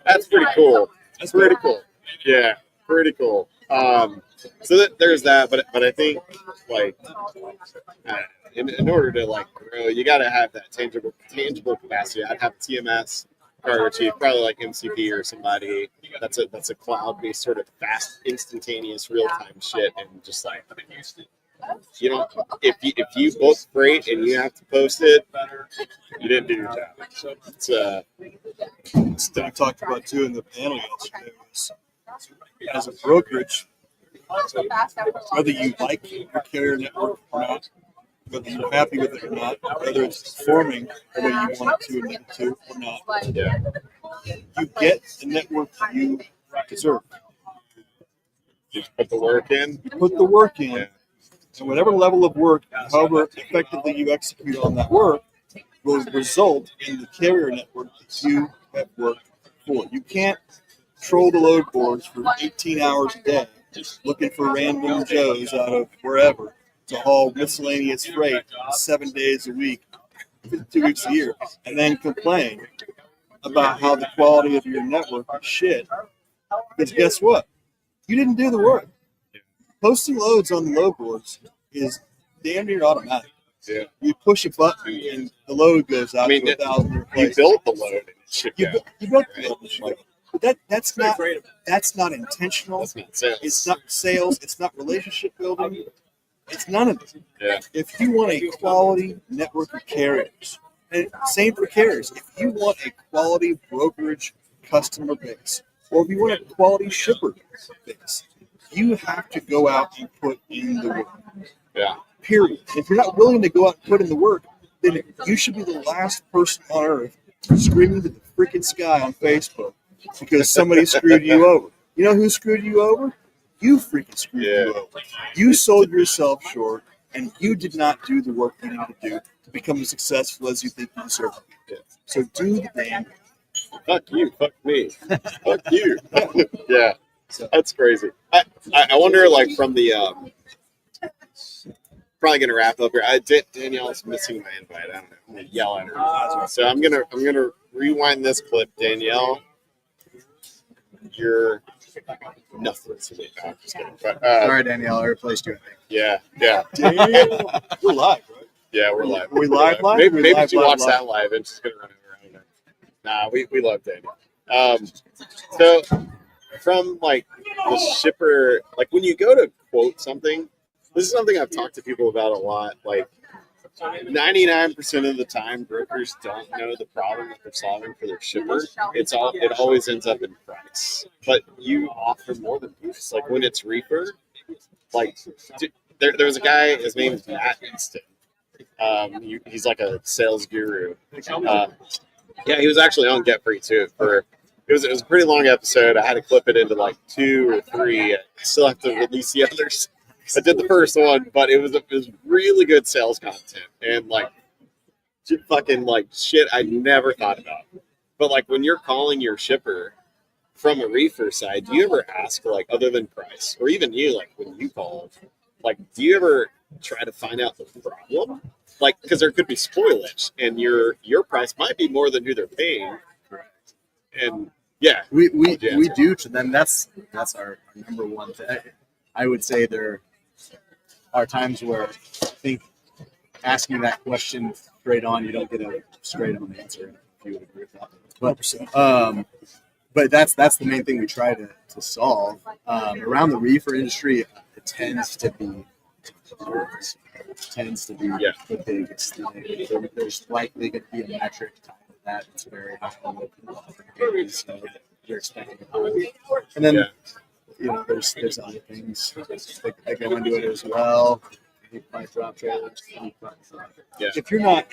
that's pretty cool. That's pretty cool. Yeah, pretty cool. So there's that, but I think like in order to like grow, you got to have that tangible capacity. I'd have TMS. Cargo chief, probably like MCP or somebody that's a cloud-based sort of fast, instantaneous, real-time shit, and just like you don't if you book freight and you have to post it, you didn't do your job. It's That we talked about too in the panel yesterday was as a brokerage, whether you like your carrier network or not, whether you're happy with it or not, whether it's performing the way you want it to admit it to or not, yeah. you get the network you deserve. Just put the work in. You put the work in, Yeah. and whatever level of work, however effectively you execute on that work, will result in the carrier network that you have worked for. You can't troll the load boards for 18 hours a day, looking for random Joes out of wherever to haul miscellaneous freight 7 days a week, 2 weeks a year, and then complain about how the quality of your network is shit. Because guess what? You didn't do the work. Posting loads on the load boards is damn near automatic. Yeah. You push a button and the load goes out I mean, to 1,000 You places. built the load and it shipped You, out. bu- you built the load. But that's not intentional. That's not sales. It's not sales. It's not relationship building. It's none of it. Yeah. If you want a quality network of carriers, and same for carriers, if you want a quality brokerage customer base, or if you want a quality shipper base, you have to go out and put in the work. Yeah. Period. If you're not willing to go out and put in the work, then you should be the last person on earth screaming to the freaking sky on Facebook because somebody screwed you over. You know who screwed you over? You freaking screwed you over. You sold yourself short, and you did not do the work you needed to do to become as successful as you think you deserve to be. So do the damn thing. Fuck you. Fuck me. Fuck you. Yeah. That's crazy. I wonder, like, from the probably gonna wrap up here. Danielle's missing my invite. I don't know. I'm gonna yell at her. So I'm gonna rewind this clip. Danielle, you're nothing to me. No, I'm just kidding. But Sorry, Danielle, I replaced you. I think. yeah. Damn. We're live, right? Yeah, we're live. Are we live, live? Maybe, We're maybe live, she live, watched live. that live and she's gonna run over. I don't know. Nah, we love Danielle. So from like the shipper, like when you go to quote something, this is something I've talked to people about a lot. Like 99% of the time, brokers don't know the problem that they're solving for their shipper. It always ends up in price. But you offer more than price. Like when it's reefer, like there was a guy. His name is Matt Easton. He's like a sales guru. Yeah, he was actually on Get Free too. It was a pretty long episode. I had to clip it into like 2 or 3. I still have to release the others. I did the first one, but it was really good sales content and like fucking like shit I never thought about. But like when you're calling your shipper from a reefer side, do you ever ask, like, other than price, or even you, like when you call, like, do you ever try to find out the problem? Like, because there could be spoilage, and your price might be more than who they're paying. And yeah, We Yeah. do to them. That's our number one thing. I would say there are times where I think asking that question straight on, you don't get a straight on answer. If you would agree with that. But that's the main thing we try to solve. Around the reefer industry, it tends to be the biggest thing. There's likely going to be a metric tied to that. It's very high. So you're expecting it. And then there's other things that go into it as well. Price drop trailers. If you're not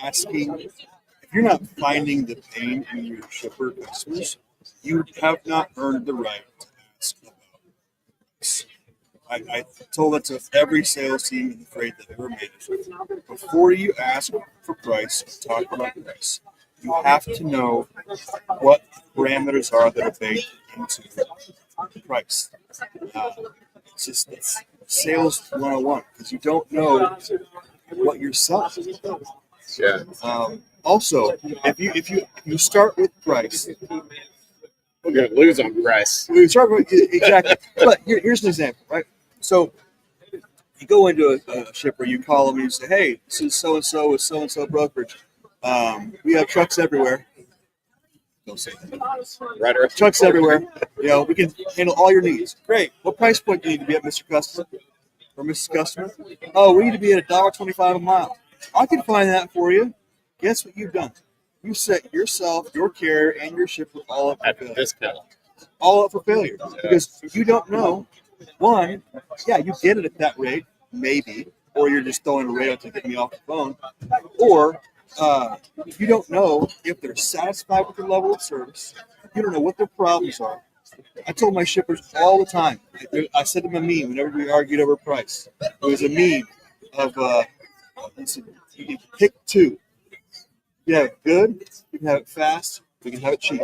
asking, if you're not finding the pain in your shipper customers, you have not earned the right to ask about this. I told that to every sales team in the freight that ever managed. Before you ask for price, talk about price. You have to know what parameters are that are baked into the price. It's sales 101 because you don't know what you're selling. yeah, Also, if you start with price, we're gonna lose on price. we start with exactly. But here's an example, right? So you go into a shipper, you call them, and you say, "Hey, this is so and so with so and so brokerage. We have trucks everywhere. Don't say that. Right or Trucks everywhere. We can handle all your needs. Great. What price point do you need to be at, Mr. Customer or Mrs. Customer? Oh, we need to be at $1.25 a mile. I can find that for you. Guess what you've done? You set yourself, your carrier, and your shipper all up for at failure. this point. All up for failure because you don't know. One, yeah, you get it at that rate, maybe, or you're just throwing a rate out to get me off the phone, or you don't know if they're satisfied with your level of service. You don't know what their problems are. I told my shippers all the time. I said to them a meme whenever we argued over price. It was a meme of you can pick two. You can have it good, you can have it fast, you can have it cheap.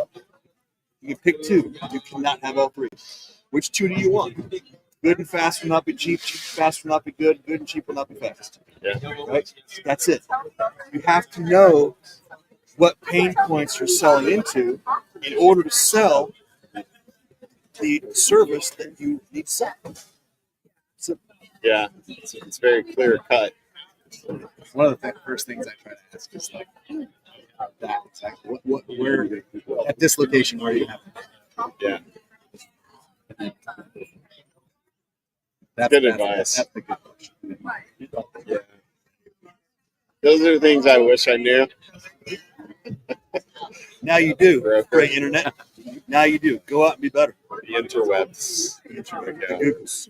You can pick two. You cannot have all three. Which two do you want? Good and fast will not be cheap. Cheap and fast will not be good. Good and cheap will not be fast. Yeah. Right? That's it. You have to know what pain points you're selling into in order to sell the service that you need to sell. Yeah. It's very clear cut. One of the first things I try to ask is like that exactly. Where at this location, where do you have it? Yeah. That's Good advice. That's the good question. Yeah. Those are the things I wish I knew. Now you do. Broker. Great internet. Now you do. Go out and be better. The interwebs. Okay. Googles.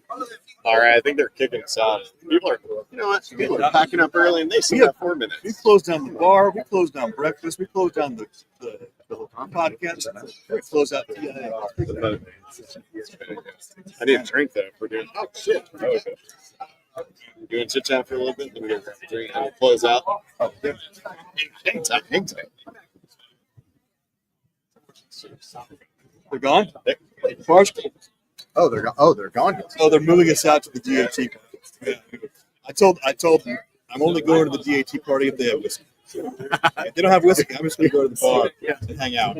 All right, I think they're kicking us off. People are, you know what? People are packing up early, and they still have 4 minutes. We closed down the bar. We closed down breakfast. We closed down the podcast. We closed out TIA. I need a drink though. We're doing. Oh shit! Oh, okay. You want to chit chat for a little bit? Then we get a drink and we'll close out. Oh, yeah. Hang tight. Hang tight. They're gone. Bars. Oh, they're gone. Oh, they're gone. Oh, they're moving us out to the DAT. Yeah. I told them I'm only going to the DAT party if they have whiskey. If they don't have whiskey, I'm just going to go to the bar and hang out.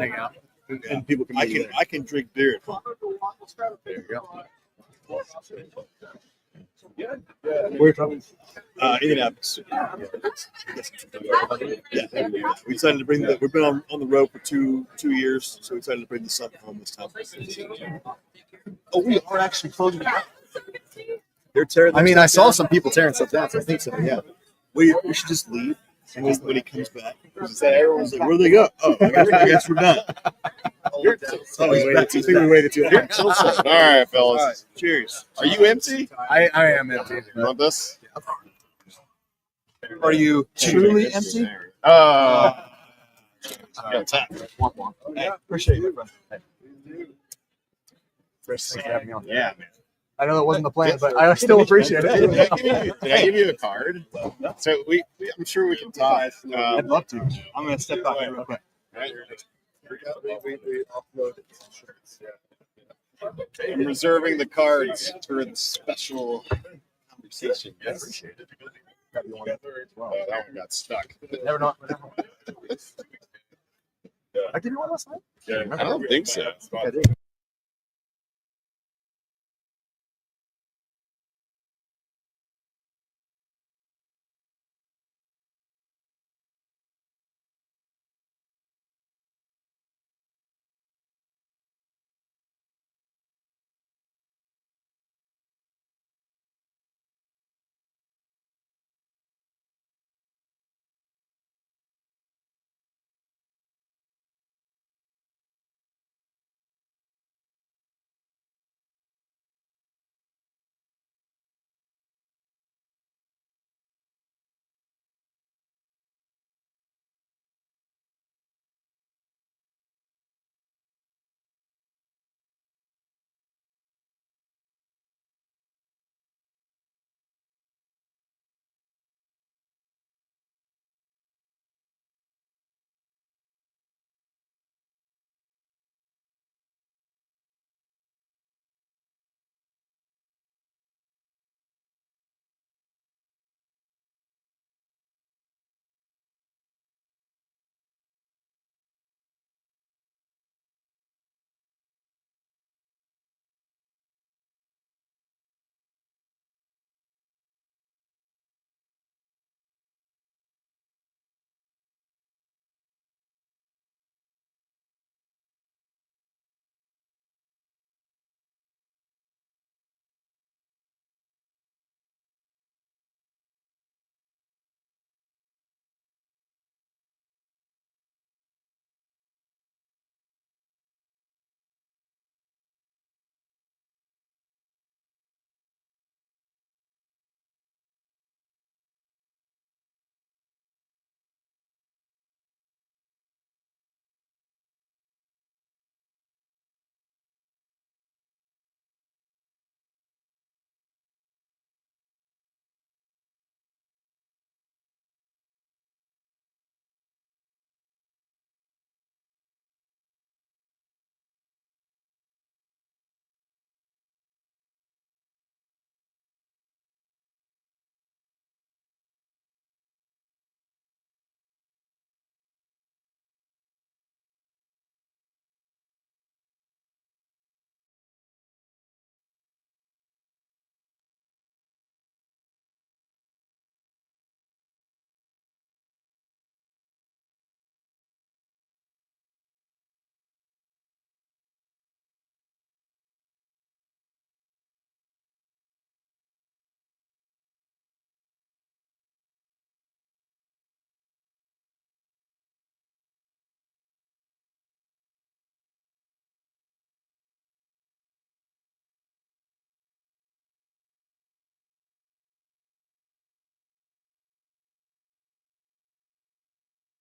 And people can. I can drink beer at home. There you go. Where from? Indianapolis. Yeah. We decided to bring we've been on the road for two years, so we decided to bring the son home this time. Oh, we are actually closing down. They're tearing. I mean, I saw some people tearing stuff down, so I think so. Yeah. We should just leave. And when he comes back, everyone's like, "Where'd they go?" Oh, I guess we're done. Oh, we waited too long. All right, fellas. All right. Cheers. Are you empty? I am empty. You want this? Are you truly empty? Yeah, tap. Hey, appreciate it, bro. Chris, thanks for having me on. Yeah, man. I know it wasn't the plan, but I still appreciate Did it. I give you a card? So I'm sure we can talk. I'd love to. I'm gonna step out here real quick. Right? I'm reserving the cards for the special conversation. Yes. Oh, that one got stuck. Never know. I give you one last night. I don't think so. I think I did.